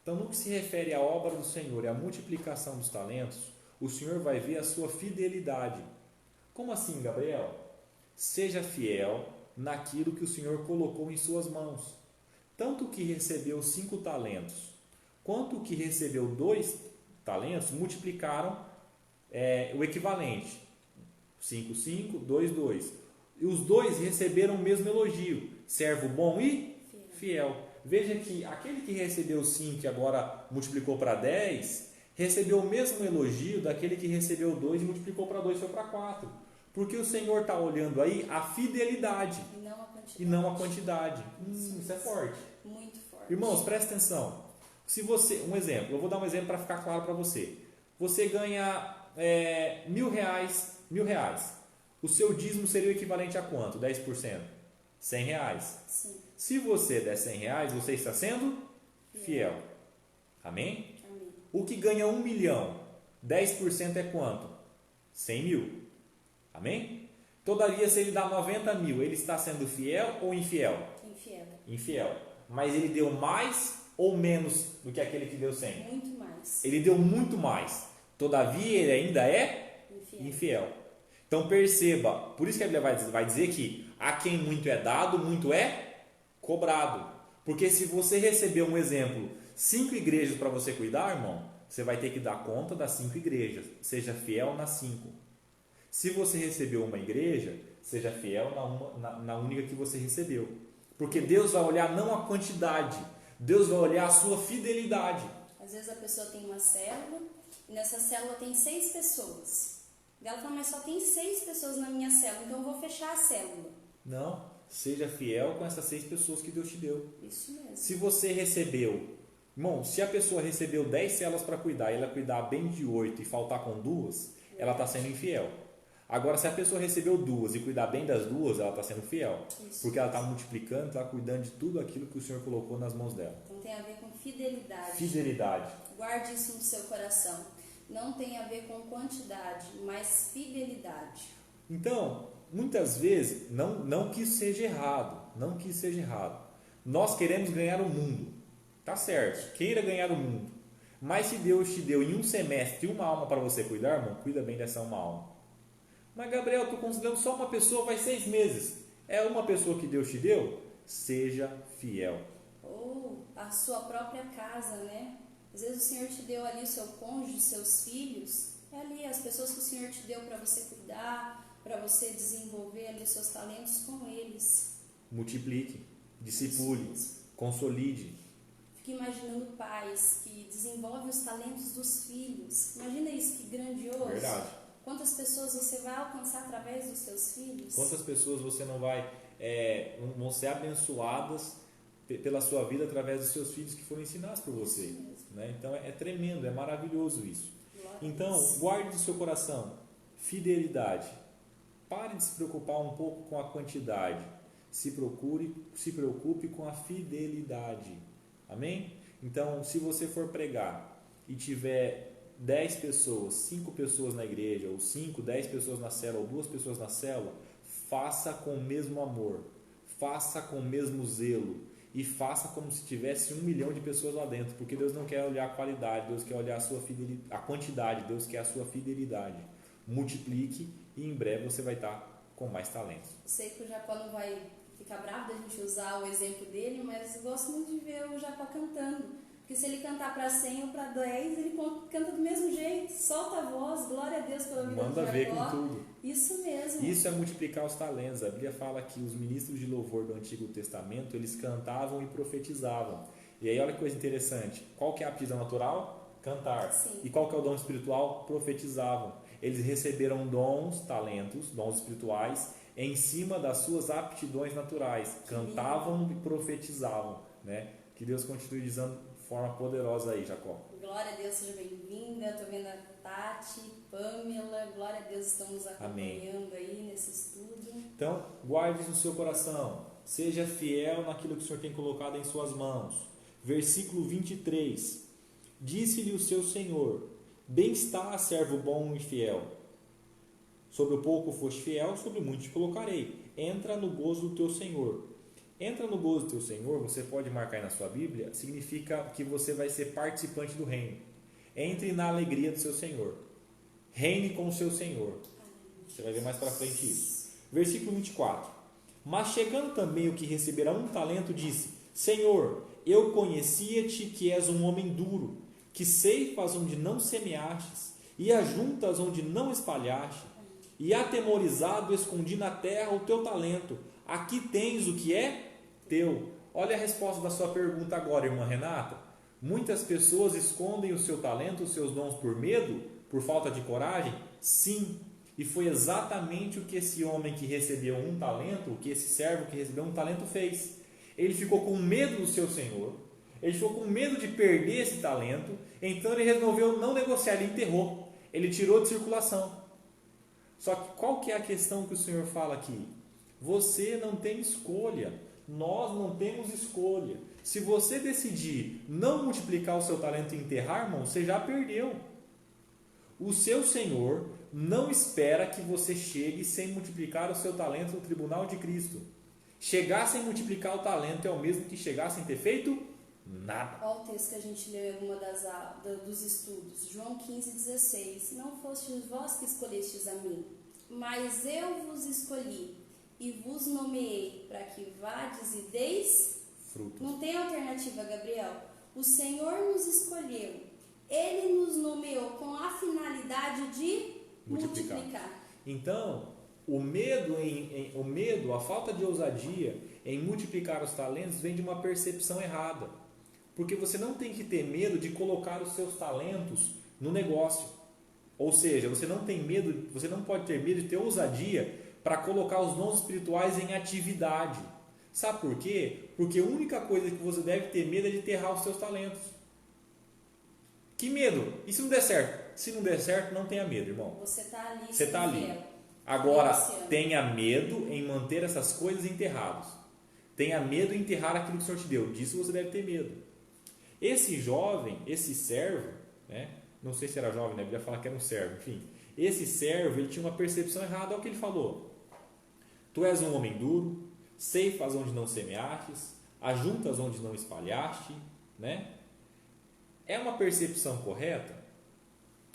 Então, no que se refere à obra do Senhor e à multiplicação dos talentos, o Senhor vai ver a sua fidelidade. Como assim, Gabriel? Seja fiel naquilo que o Senhor colocou em suas mãos. Tanto o que recebeu 5 talentos, quanto o que recebeu 2 talentos, multiplicaram o equivalente. 5, 5, 2, 2. E os dois receberam o mesmo elogio. Servo bom e fiel. Veja que aquele que recebeu 5 e agora multiplicou para 10, recebeu o mesmo elogio daquele que recebeu 2 e multiplicou para 2 foi para 4. Porque o Senhor está olhando aí a fidelidade e não a quantidade. Isso é forte. Muito forte. Irmãos, presta atenção. Se você, um exemplo, eu vou dar um exemplo para ficar claro para você. Você ganha R$1.000. O seu dízimo seria o equivalente a quanto? 10%? R$100. Sim. Se você der R$100, você está sendo fiel. Amém? Amém. O que ganha 1 milhão, 10% é quanto? 100 mil. Amém? Todavia, se ele dá 90 mil, ele está sendo fiel ou infiel? Infiel. Infiel. Mas ele deu mais ou menos do que aquele que deu 100? Muito mais. Ele deu muito mais. Todavia, ele ainda é infiel. Então perceba, por isso que a Bíblia vai dizer que a quem muito é dado, muito é cobrado. Porque se você receber um exemplo, 5 igrejas para você cuidar, irmão, você vai ter que dar conta das 5 igrejas. Seja fiel nas 5. Se você recebeu uma igreja, seja fiel na única que você recebeu. Porque Deus vai olhar não a quantidade, Deus vai olhar a sua fidelidade. Às vezes a pessoa tem uma célula e nessa célula tem 6 pessoas. E ela fala, mas só tem 6 pessoas na minha célula, então eu vou fechar a célula. Não, seja fiel com essas 6 pessoas que Deus te deu. Isso mesmo. Se você recebeu, irmão, se a pessoa recebeu 10 células para cuidar e ela cuidar bem de 8 e faltar com 2, ela está sendo infiel. Agora, se a pessoa recebeu 2 e cuidar bem das 2, ela está sendo fiel. Isso. Porque ela está multiplicando, está cuidando de tudo aquilo que o Senhor colocou nas mãos dela. Então tem a ver com fidelidade. Fidelidade. Guarde isso no seu coração. Não tem a ver com quantidade, mas fidelidade. Então, muitas vezes, não que isso seja errado. Não que isso seja errado. Nós queremos ganhar o mundo. Tá certo, queira ganhar o mundo. Mas se Deus te deu em um semestre uma alma para você cuidar, irmão, cuida bem dessa uma alma. Mas Gabriel, eu estou considerando só uma pessoa, vai 6 meses. É uma pessoa que Deus te deu? Seja fiel. Ou a sua própria casa, né? Às vezes o Senhor te deu ali o seu cônjuge, seus filhos. É ali as pessoas que o Senhor te deu para você cuidar, para você desenvolver ali os seus talentos com eles. Multiplique, discipule, consolide. Fique imaginando pais que desenvolvem os talentos dos filhos. Imagina isso, que grandioso. Verdade. Quantas pessoas você vai alcançar através dos seus filhos? Quantas pessoas você não vão ser abençoadas pela sua vida através dos seus filhos que foram ensinados por você, né? Então é tremendo, é maravilhoso isso. Então guarde no seu coração fidelidade. Pare de se preocupar um pouco com a quantidade. Se preocupe com a fidelidade. Amém? Então, se você for pregar e tiver 10 pessoas, 5 pessoas na igreja, ou 5, 10 pessoas na célula, ou 2 pessoas na célula, faça com o mesmo amor, faça com o mesmo zelo e faça como se tivesse 1 milhão de pessoas lá dentro, porque Deus não quer olhar a qualidade, Deus quer olhar a sua fidelidade, a quantidade, Deus quer a sua fidelidade. Multiplique e em breve você vai estar com mais talentos. Sei que o Jacó não vai ficar bravo da gente usar o exemplo dele, mas eu gosto muito de ver o Jacó cantando. Porque se ele cantar para 100 ou para 10, ele canta do mesmo jeito, solta a voz, glória a Deus pela vida Manda de Jacó. ver com tudo. Isso mesmo. Isso é multiplicar os talentos. A Bíblia fala que os ministros de louvor do Antigo Testamento, eles cantavam e profetizavam. E aí olha que coisa interessante. Qual que é a aptidão natural? Cantar. Sim. E qual que é o dom espiritual? Profetizavam. Eles receberam dons, talentos, dons espirituais, em cima das suas aptidões naturais. Cantavam e profetizavam, né? Que Deus continue dizendo de forma poderosa aí, Jacó. Glória a Deus, seja bem-vinda. Estou vendo a Tati, Pamela, glória a Deus, estamos acompanhando aí nesse estudo. Então, guarde isso no seu coração. Seja fiel naquilo que o Senhor tem colocado em suas mãos. Versículo 23. Disse-lhe o seu senhor: bem está, servo bom e fiel. Sobre o pouco foste fiel, sobre o muito te colocarei. Entra no gozo do teu senhor. Entra no gozo do teu Senhor, você pode marcar aí na sua Bíblia, significa que você vai ser participante do reino. Entre na alegria do seu Senhor. Reine com o seu Senhor. Você vai ver mais para frente isso. Versículo 24. Mas chegando também o que receberá um talento, disse: Senhor, eu conhecia-te que és um homem duro, que ceifas onde não semeastes, e ajuntas onde não espalhaste, e atemorizado escondi na terra o teu talento. Aqui tens o que é teu. Olha a resposta da sua pergunta agora, irmã Renata. Muitas pessoas escondem o seu talento, os seus dons por medo, por falta de coragem? Sim. E foi exatamente o que esse homem que recebeu um talento, o que esse servo que recebeu um talento fez. Ele ficou com medo do seu Senhor, ele ficou com medo de perder esse talento, então ele resolveu não negociar, ele enterrou, ele tirou de circulação. Só que qual que é a questão que o Senhor fala aqui? Você não tem escolha, nós não temos escolha. Se você decidir não multiplicar o seu talento e enterrar, irmão, você já perdeu. O seu Senhor não espera que você chegue sem multiplicar o seu talento no tribunal de Cristo. Chegar sem multiplicar o talento é o mesmo que chegar sem ter feito nada. Olha o texto que a gente leu em uma dos estudos, João 15,16. Não fostes vós que escolhestes a mim, mas eu vos escolhi e vos nomeei para que vades e deis frutos. Não tem alternativa, Gabriel. O Senhor nos escolheu, Ele nos nomeou com a finalidade de multiplicar. Então, o medo, a falta de ousadia em multiplicar os talentos vem de uma percepção errada. Porque você não tem que ter medo de colocar os seus talentos no negócio. Ou seja, você não pode ter medo de ter ousadia para colocar os dons espirituais em atividade. Sabe por quê? Porque a única coisa que você deve ter medo é de enterrar os seus talentos. Que medo? E se não der certo? Se não der certo, não tenha medo, irmão. Você está ali. Você está ali. Agora, tenha medo em manter essas coisas enterradas. Tenha medo em enterrar aquilo que o Senhor te deu. Disso você deve ter medo. Esse jovem, esse servo, né? Não sei se era jovem, né? A Bíblia fala que era um servo, enfim. Esse servo, ele tinha uma percepção errada. Olha o que ele falou. Tu és um homem duro, ceifas onde não semeastes, ajuntas onde não espalhaste, né? É uma percepção correta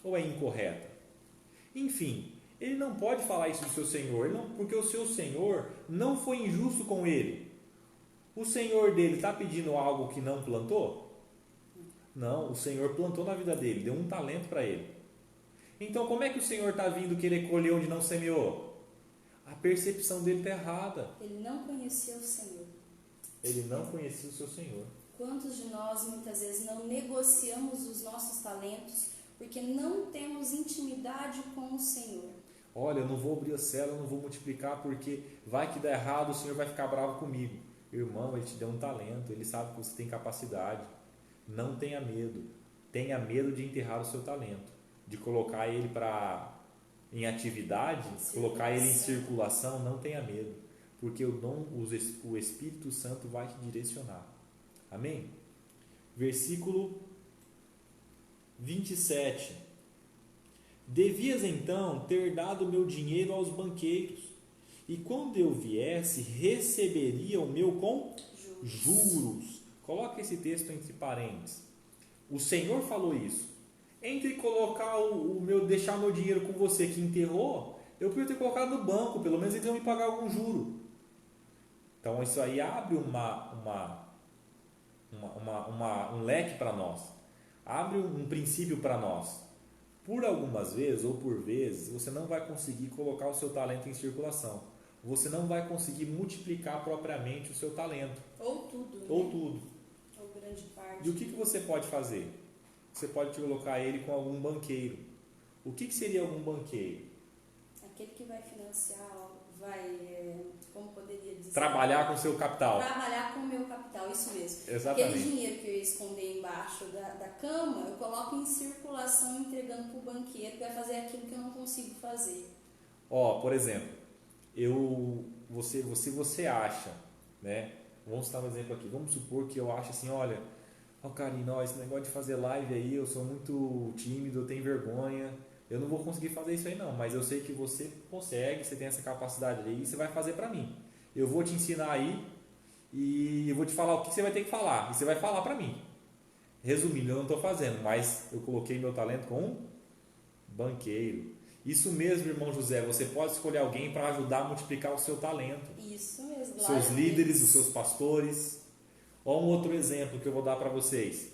ou é incorreta? Enfim, ele não pode falar isso do seu Senhor, porque o seu Senhor não foi injusto com ele. O Senhor dele está pedindo algo que não plantou? Não, o Senhor plantou na vida dele, deu um talento para ele. Então, como é que o Senhor está vindo querer colher onde não semeou? A percepção dele está errada. Ele não conhecia o Senhor. Ele não conhecia o seu Senhor. Quantos de nós muitas vezes não negociamos os nossos talentos porque não temos intimidade com o Senhor? Olha, eu não vou abrir a célula, eu não vou multiplicar porque vai que dá errado, o Senhor vai ficar bravo comigo. Irmão, Ele te deu um talento, Ele sabe que você tem capacidade. Não tenha medo. Tenha medo de enterrar o seu talento, de colocar ele em atividade, colocar ele em circulação. Não tenha medo, porque o Espírito Santo vai te direcionar. Amém? Versículo 27. Devias então ter dado meu dinheiro aos banqueiros, e quando eu viesse, receberia o meu com juros. Coloca esse texto entre parênteses. O Senhor falou isso. Entre colocar deixar meu dinheiro com você que enterrou, eu podia ter colocado no banco, pelo menos eles iam me pagar algum juro. Então isso aí abre um leque para nós, abre um princípio para nós. Por algumas vezes ou por vezes você não vai conseguir colocar o seu talento em circulação, você não vai conseguir multiplicar propriamente o seu talento, ou tudo, né? ou tudo, ou grande parte. E o que você pode fazer? Você pode colocar ele com algum banqueiro. O que seria algum banqueiro? Aquele que vai financiar, como poderia dizer? Trabalhar com o seu capital. Trabalhar com o meu capital, isso mesmo. Exatamente. Aquele dinheiro que eu ia esconder embaixo da cama, eu coloco em circulação, entregando para o banqueiro, que vai fazer aquilo que eu não consigo fazer. Por exemplo, você acha, né? Vamos citar um exemplo aqui. Vamos supor que eu acho assim, olha, Karina, esse negócio de fazer live aí, eu sou muito tímido, eu tenho vergonha, eu não vou conseguir fazer isso aí não, mas eu sei que você consegue, você tem essa capacidade aí, e você vai fazer para mim. Eu vou te ensinar aí e eu vou te falar o que você vai ter que falar, e você vai falar para mim. Resumindo, eu não estou fazendo, mas eu coloquei meu talento com um banqueiro. Isso mesmo, irmão José, você pode escolher alguém para ajudar a multiplicar o seu talento. Isso mesmo. Seus líderes, os seus pastores. Olha um outro exemplo que eu vou dar para vocês.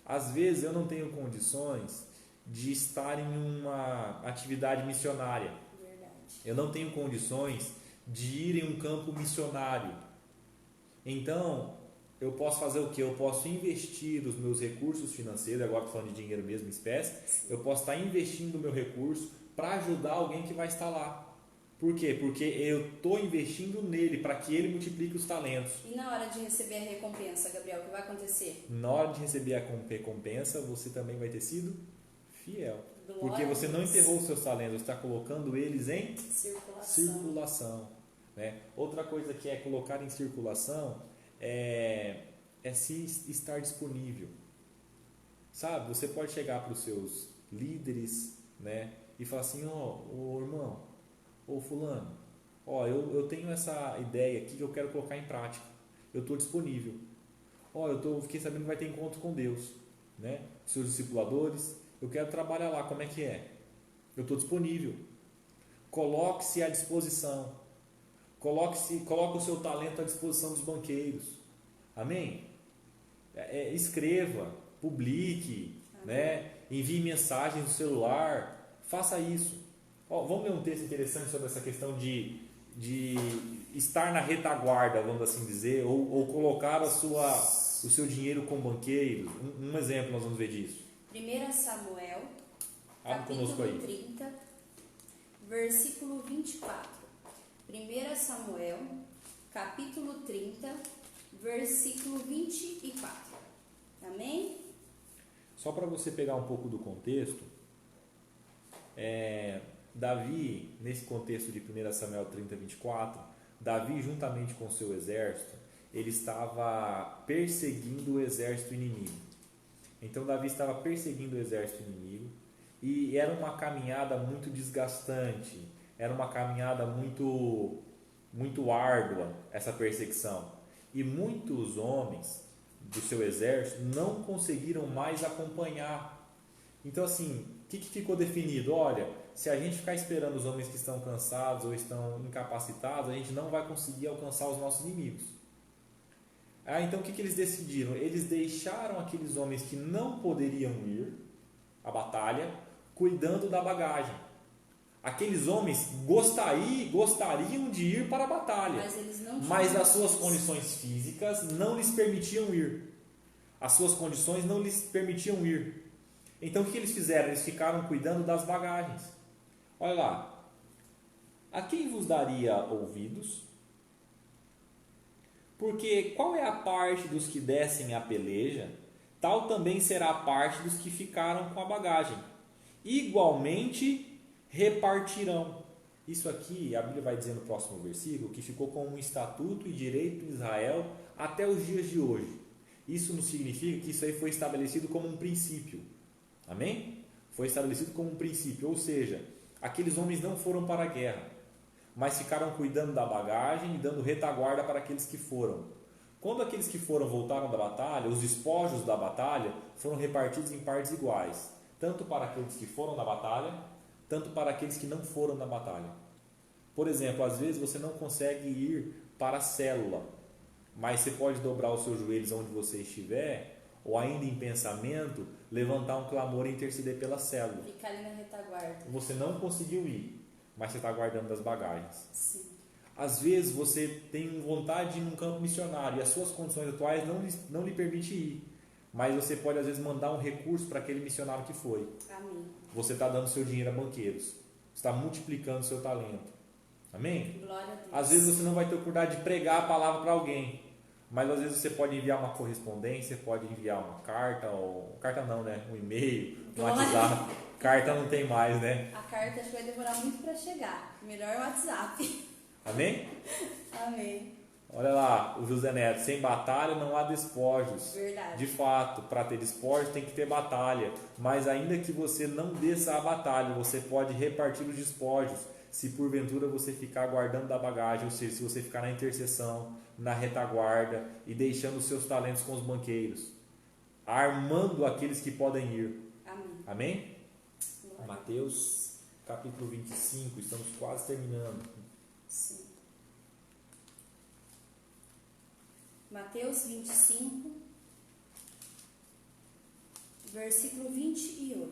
Às vezes eu não tenho condições de estar em uma atividade missionária. Verdade. Eu não tenho condições de ir em um campo missionário. Então, eu posso fazer o quê? Eu posso investir os meus recursos financeiros, agora estou falando de dinheiro mesmo, em espécie, eu posso estar investindo o meu recurso para ajudar alguém que vai estar lá. Por quê? Porque eu estou investindo nele para que ele multiplique os talentos. E na hora de receber a recompensa, Gabriel, o que vai acontecer? Na hora de receber a recompensa, você também vai ter sido fiel. Glória Porque você não a Deus. enterrou os seus talentos, você está colocando eles em Circulação. Né? Outra coisa que é colocar em circulação é se estar disponível. Sabe? Você pode chegar para os seus líderes, né? E falar assim, ô irmão, ô fulano, eu tenho essa ideia aqui que eu quero colocar em prática. Eu estou disponível. Fiquei sabendo que vai ter encontro com Deus, né? Seus discipuladores, eu quero trabalhar lá, como é que é? Eu estou disponível. Coloque-se à disposição. Coloque o seu talento à disposição dos banqueiros. Amém? Escreva, publique, né? Envie mensagens no celular. Faça isso. Vamos ler um texto interessante sobre essa questão de estar na retaguarda, vamos assim dizer, ou colocar o seu dinheiro com banqueiros. Um exemplo nós vamos ver disso. 1 Samuel, Abre conosco capítulo aí. 30, versículo 24. 1 Samuel, capítulo 30, versículo 24. Amém? Só para você pegar um pouco do contexto, Davi, nesse contexto de 1 Samuel 30, 24, Davi, juntamente com o seu exército, ele estava perseguindo o exército inimigo. Então, Davi estava perseguindo o exército inimigo e era uma caminhada muito desgastante, era uma caminhada muito, muito árdua, essa perseguição. E muitos homens do seu exército não conseguiram mais acompanhar. Então, assim, o que ficou definido? Olha, se a gente ficar esperando os homens que estão cansados ou estão incapacitados, a gente não vai conseguir alcançar os nossos inimigos. Então, o que eles decidiram? Eles deixaram aqueles homens que não poderiam ir à batalha, cuidando da bagagem. Aqueles homens gostariam de ir para a batalha, mas as suas condições físicas não lhes permitiam ir. As suas condições não lhes permitiam ir. Então, o que eles fizeram? Eles ficaram cuidando das bagagens. Olha lá. A quem vos daria ouvidos? Porque qual é a parte dos que descem a peleja? Tal também será a parte dos que ficaram com a bagagem. Igualmente repartirão. Isso aqui, a Bíblia vai dizer no próximo versículo, que ficou como um estatuto e direito em Israel até os dias de hoje. Isso não significa que isso aí foi estabelecido como um princípio. Amém? Foi estabelecido como um princípio, ou seja, aqueles homens não foram para a guerra, mas ficaram cuidando da bagagem e dando retaguarda para aqueles que foram. Quando aqueles que foram voltaram da batalha, os despojos da batalha foram repartidos em partes iguais, tanto para aqueles que foram da batalha, tanto para aqueles que não foram da batalha. Por exemplo, às vezes você não consegue ir para a célula, mas você pode dobrar os seus joelhos onde você estiver, ou ainda em pensamento, levantar um clamor e interceder pela célula. Ficar ali na retaguarda. Você não conseguiu ir, mas você está guardando das bagagens. Sim. Às vezes você tem vontade de ir num campo missionário e as suas condições atuais não lhe permitem ir, mas você pode às vezes mandar um recurso para aquele missionário que foi. Amém. Você está dando seu dinheiro a banqueiros, está multiplicando seu talento. Amém? Glória a Deus. Às vezes você não vai ter oportunidade de pregar a palavra para alguém, mas às vezes você pode enviar uma correspondência, pode enviar uma carta, um e-mail, um WhatsApp. Carta não tem mais, né? A carta acho que vai demorar muito para chegar. Melhor o WhatsApp. Amém? Amém. Olha lá, o José Neto, sem batalha não há despojos. Verdade. De fato, para ter despojos tem que ter batalha. Mas ainda que você não desça a batalha, você pode repartir os despojos. Se porventura você ficar guardando da bagagem, ou seja, se você ficar na intercessão, na retaguarda e deixando os seus talentos com os banqueiros, armando aqueles que podem ir. Amém. Amém? Glória. Mateus capítulo 25, estamos quase terminando. Sim. Mateus 25, versículo 28.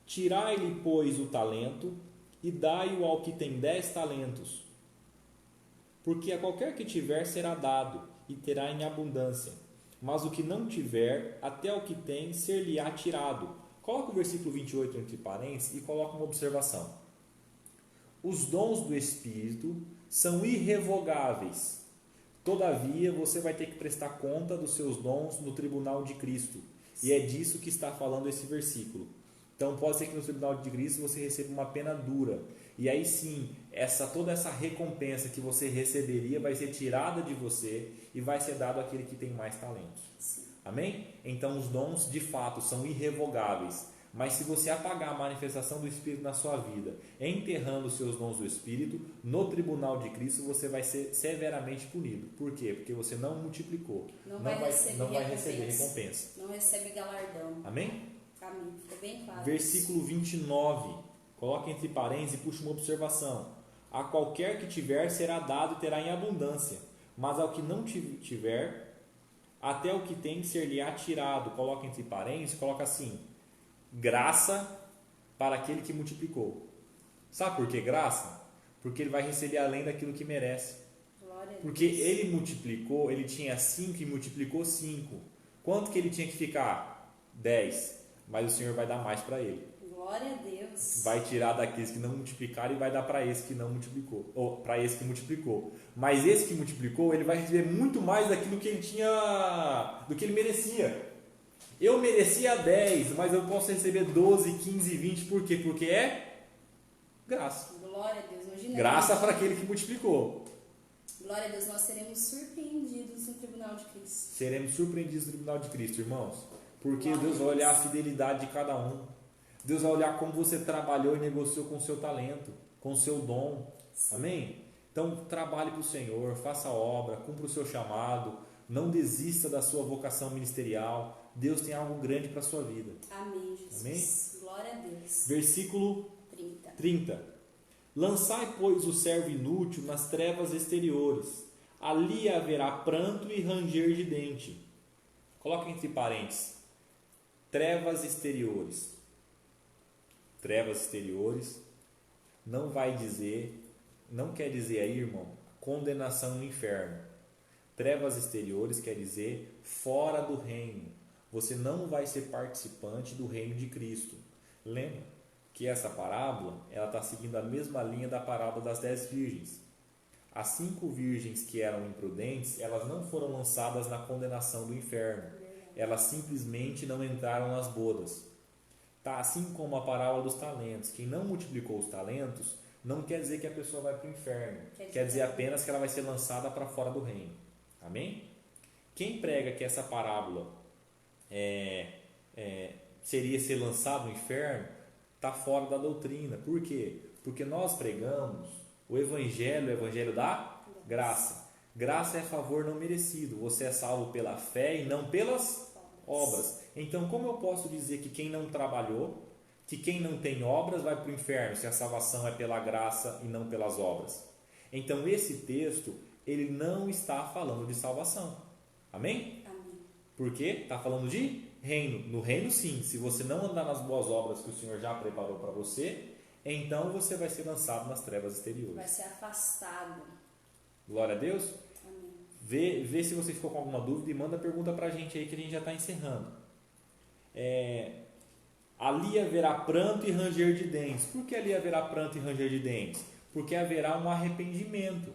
Tirai-lhe, pois, o talento e dai-o ao que tem 10 talentos. Porque a qualquer que tiver será dado, e terá em abundância. Mas o que não tiver, até o que tem, ser-lhe-á tirado. Coloca o versículo 28 entre parênteses e coloca uma observação. Os dons do Espírito são irrevogáveis. Todavia, você vai ter que prestar conta dos seus dons no tribunal de Cristo. E é disso que está falando esse versículo. Então, pode ser que no tribunal de Cristo você receba uma pena dura. E aí sim, toda essa recompensa que você receberia vai ser tirada de você e vai ser dado àquele que tem mais talentos. Sim. Amém? Então, os dons de fato são irrevogáveis. Mas se você apagar a manifestação do Espírito na sua vida, enterrando os seus dons do Espírito, no tribunal de Cristo você vai ser severamente punido. Por quê? Porque você não multiplicou. Não vai receber recompensa. Não recebe galardão. Amém? Amém. Ficou bem claro. Versículo 29. Coloca entre parênteses e puxa uma observação. A qualquer que tiver será dado e terá em abundância. Mas ao que não tiver, até o que tem ser-lhe-á tirado. Coloca entre parênteses, coloca assim. Graça para aquele que multiplicou. Sabe por que graça? Porque ele vai receber além daquilo que merece. Glória a Porque Deus. ele multiplicou, ele tinha 5 e multiplicou 5. Quanto que ele tinha que ficar? 10. Mas o Senhor vai dar mais para ele. Glória a Deus. Vai tirar daqueles que não multiplicaram e vai dar para esse que não multiplicou. Ou para esse que multiplicou. Mas esse que multiplicou, ele vai receber muito mais daquilo que ele tinha, do que ele merecia. Eu merecia 10, mas eu posso receber 12, 15, 20. Por quê? Porque é graça. Glória a Deus. Imagina. Graça para aquele que multiplicou. Glória a Deus. Nós seremos surpreendidos no tribunal de Cristo. Seremos surpreendidos no tribunal de Cristo, irmãos. Porque Glória Deus vai a Deus. olhar a fidelidade de cada um. Deus vai olhar como você trabalhou e negociou com o seu talento, com o seu dom. Sim. Amém? Então, trabalhe para o Senhor, faça a obra, cumpra o seu chamado, não desista da sua vocação ministerial. Deus tem algo grande para a sua vida. Amém, Jesus. Amém? Glória a Deus. Versículo 30. 30. Lançai, pois, o servo inútil nas trevas exteriores. Ali haverá pranto e ranger de dente. Coloca entre parênteses. Trevas exteriores. Trevas exteriores não quer dizer aí, irmão, condenação no inferno. Trevas exteriores quer dizer fora do reino. Você não vai ser participante do reino de Cristo. Lembra que essa parábola ela está seguindo a mesma linha da parábola das 10 virgens. As 5 virgens que eram imprudentes, elas não foram lançadas na condenação do inferno. Elas simplesmente não entraram nas bodas. Tá, assim como a parábola dos talentos. Quem não multiplicou os talentos não quer dizer que a pessoa vai para o inferno. Quer dizer apenas que ela vai ser lançada para fora do reino. Amém? Quem prega que essa parábola seria ser lançado no inferno está fora da doutrina. Por quê? Porque nós pregamos o evangelho da graça. Graça é favor não merecido. Você é salvo pela fé e não pelas obras. Então, como eu posso dizer que quem não trabalhou, que quem não tem obras vai para o inferno, se a salvação é pela graça e não pelas obras? Então, esse texto, ele não está falando de salvação. Amém? Amém. Porque está falando de reino. No reino, sim. Se você não andar nas boas obras que o Senhor já preparou para você, então você vai ser lançado nas trevas exteriores. Vai ser afastado. Glória a Deus. Amém. Vê se você ficou com alguma dúvida e manda pergunta para a gente aí que a gente já está encerrando. Ali haverá pranto e ranger de dentes. Por que ali haverá pranto e ranger de dentes? Porque haverá um arrependimento.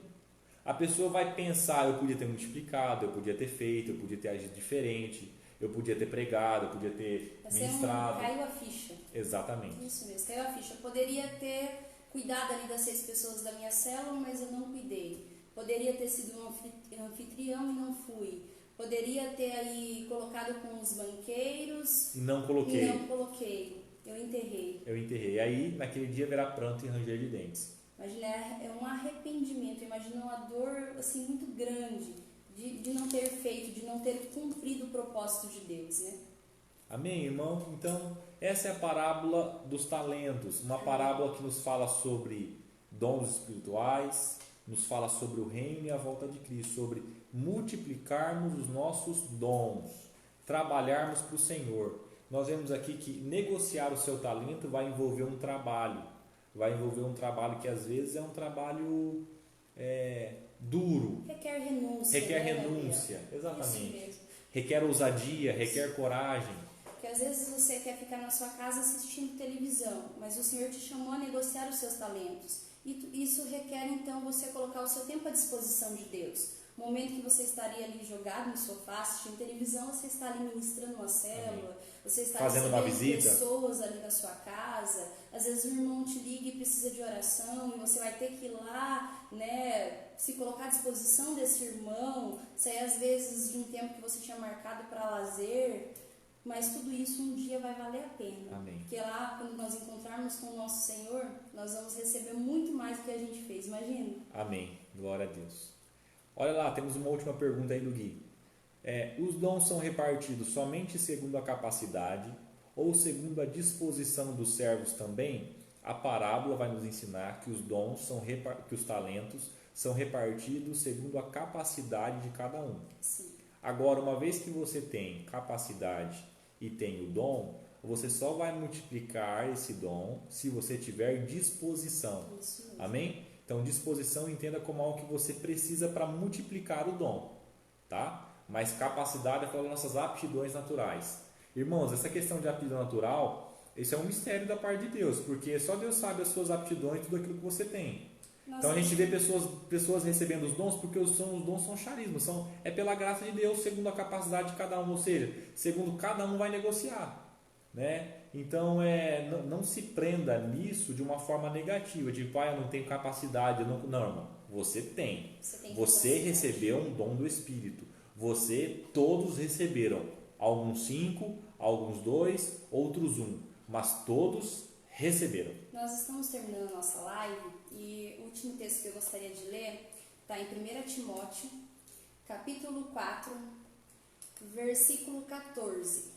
A pessoa vai pensar, eu podia ter multiplicado, eu podia ter feito, eu podia ter agido diferente, eu podia ter pregado, eu podia ter ministrado. Caiu a ficha. Exatamente. Isso mesmo, caiu a ficha. Eu poderia ter cuidado ali das 6 pessoas da minha célula, mas eu não cuidei. Poderia ter sido um anfitrião e não fui. Poderia ter aí colocado com os banqueiros E não coloquei. e não coloquei. Eu enterrei. Eu enterrei. Aí, naquele dia, haverá pranto e ranger de dentes. Imagina, é um arrependimento. Imagina uma dor assim muito grande de não ter feito, de não ter cumprido o propósito de Deus, né? Amém, irmão? Então, essa é a parábola dos talentos. Uma parábola que nos fala sobre dons espirituais, nos fala sobre o reino e a volta de Cristo, sobre multiplicarmos os nossos dons, trabalharmos para o Senhor. Nós vemos aqui que negociar o seu talento vai envolver um trabalho. Vai envolver um trabalho que às vezes é um trabalho duro. Requer renúncia. Requer né, renúncia, Gabriel? exatamente. Isso mesmo. Requer ousadia, requer coragem. Porque às vezes você quer ficar na sua casa assistindo televisão, mas o Senhor te chamou a negociar os seus talentos. E isso requer então você colocar o seu tempo à disposição de Deus. No momento que você estaria ali jogado no sofá assistindo televisão, você está ali ministrando uma célula, você está fazendo uma visita, pessoas ali na sua casa. Às vezes o irmão te liga e precisa de oração e você vai ter que ir lá, né, se colocar à disposição desse irmão, sair às vezes de um tempo que você tinha marcado para lazer, mas tudo isso um dia vai valer a pena. Amém. Porque lá, quando nós encontrarmos com o nosso Senhor, nós vamos receber muito mais do que a gente fez, imagina. Amém. Glória a Deus. Olha lá, temos uma última pergunta aí do Gui. Os dons são repartidos somente segundo a capacidade ou segundo a disposição dos servos também? A parábola vai nos ensinar que os dons que os talentos são repartidos segundo a capacidade de cada um. Sim. Agora, uma vez que você tem capacidade e tem o dom, você só vai multiplicar esse dom se você tiver disposição. Isso mesmo. Amém? Então, disposição entenda como algo que você precisa para multiplicar o dom, tá? Mas capacidade é falar das nossas aptidões naturais. Irmãos, essa questão de aptidão natural, isso é um mistério da parte de Deus, porque só Deus sabe as suas aptidões, tudo aquilo que você tem. Então a gente vê pessoas recebendo os dons porque os dons são charisma, é pela graça de Deus, segundo a capacidade de cada um, ou seja, segundo cada um vai negociar, né? Então não se prenda nisso de uma forma negativa, de eu não tenho capacidade, não, irmão, você tem. Você recebeu um dom do Espírito, todos receberam, alguns 5, alguns 2, outros 1, mas todos receberam. Nós estamos terminando a nossa live e o último texto que eu gostaria de ler está em 1 Timóteo, capítulo 4, versículo 14.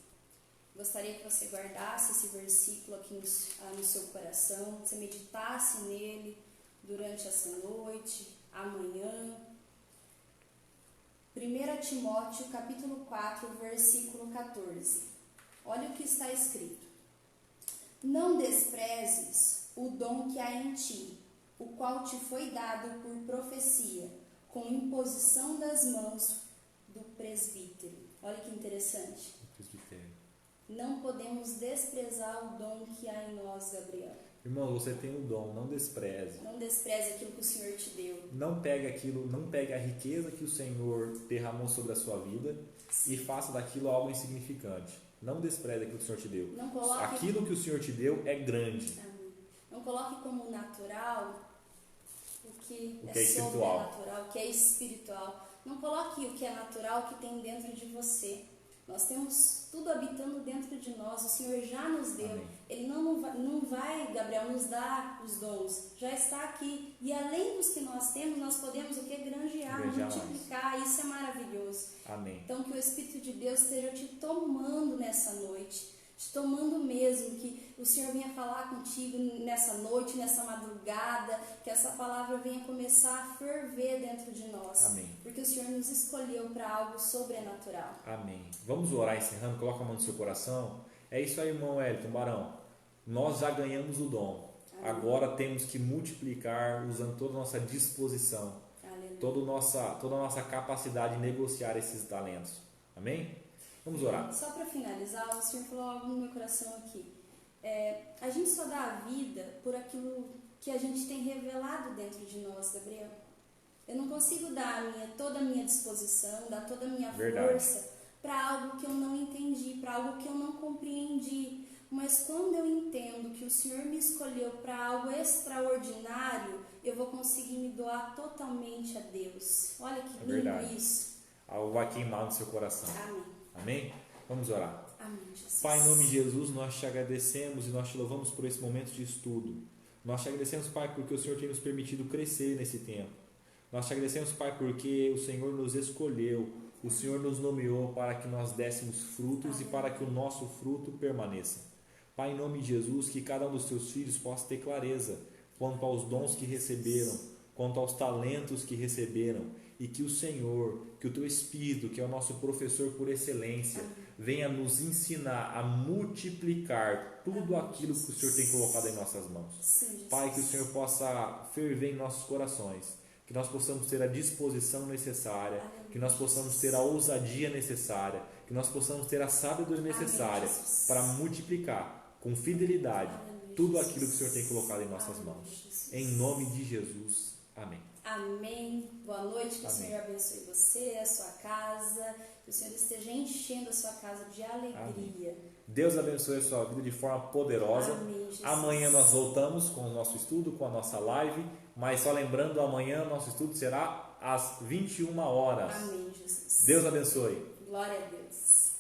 Gostaria que você guardasse esse versículo aqui no seu coração, você meditasse nele durante essa noite, amanhã. 1 Timóteo, capítulo 4, versículo 14. Olha o que está escrito. Não desprezes o dom que há em ti, o qual te foi dado por profecia, com imposição das mãos do presbítero. Olha que interessante. Não podemos desprezar o dom que há em nós, Gabriel. Irmão, você tem o dom, não despreze. Não despreze aquilo que o Senhor te deu. Não pegue a riqueza que o Senhor derramou sobre a sua vida e faça daquilo algo insignificante. Não despreze aquilo que o Senhor te deu. Aquilo que o Senhor te deu é grande. Não coloque como natural o que é espiritual. Sobrenatural, o que é espiritual. Não coloque o que é natural que tem dentro de você. Nós temos tudo habitando dentro de nós, o Senhor já nos deu. Amém. Ele não vai, Gabriel, nos dar os dons, já está aqui. E além dos que nós temos, nós podemos o que? Granjear, multiplicar, isso é maravilhoso. Amém. Então que o Espírito de Deus esteja te tomando nessa noite, te tomando mesmo, que o Senhor venha falar contigo nessa noite, nessa madrugada, que essa palavra venha começar a ferver dentro de nós. Amém. Porque o Senhor nos escolheu para algo sobrenatural. Amém. Vamos orar encerrando, coloca a mão no seu coração. É isso aí, irmão Wellington Barão. Nós já ganhamos o dom. Amém. Agora temos que multiplicar usando toda a nossa disposição, toda a nossa capacidade de negociar esses talentos. Amém? Vamos orar. Só para finalizar, o Senhor falou algo no meu coração aqui. A gente só dá a vida por aquilo que a gente tem revelado dentro de nós, Gabriel. Eu não consigo dar toda a minha disposição, dar toda a minha força para algo que eu não entendi, para algo que eu não compreendi. mas quando eu entendo que o Senhor me escolheu para algo extraordinário, eu vou conseguir me doar totalmente a Deus. Olha que lindo verdade. isso. Algo vai queimar no seu coração. Amém. Amém? Vamos orar. Amém, Jesus. Pai, em nome de Jesus, nós te agradecemos e nós te louvamos por esse momento de estudo. Nós te agradecemos, Pai, porque o Senhor tem nos permitido crescer nesse tempo. Nós te agradecemos, Pai, porque o Senhor nos escolheu, o Senhor nos nomeou para que nós dessemos frutos e para que o nosso fruto permaneça. Pai, em nome de Jesus, que cada um dos teus filhos possa ter clareza quanto aos dons que receberam, quanto aos talentos que receberam, e que o Senhor, que o teu Espírito, que é o nosso professor por excelência, venha nos ensinar a multiplicar tudo aquilo que o Senhor tem colocado em nossas mãos. Sim, Pai, que o Senhor possa ferver em nossos corações, que nós possamos ter a disposição necessária, que nós possamos ter a ousadia necessária, que nós possamos ter a sabedoria necessária para multiplicar com fidelidade tudo aquilo que o Senhor tem colocado em nossas mãos. Em nome de Jesus. Amém. Amém. Boa noite, que Amém. o Senhor abençoe você, a sua casa, que o Senhor esteja enchendo a sua casa de alegria. Deus abençoe a sua vida de forma poderosa. Amém, Jesus. Amanhã nós voltamos com o nosso estudo, com a nossa live, mas só lembrando, amanhã nosso estudo será às 21 horas. Amém, Jesus. Deus abençoe. Glória a Deus.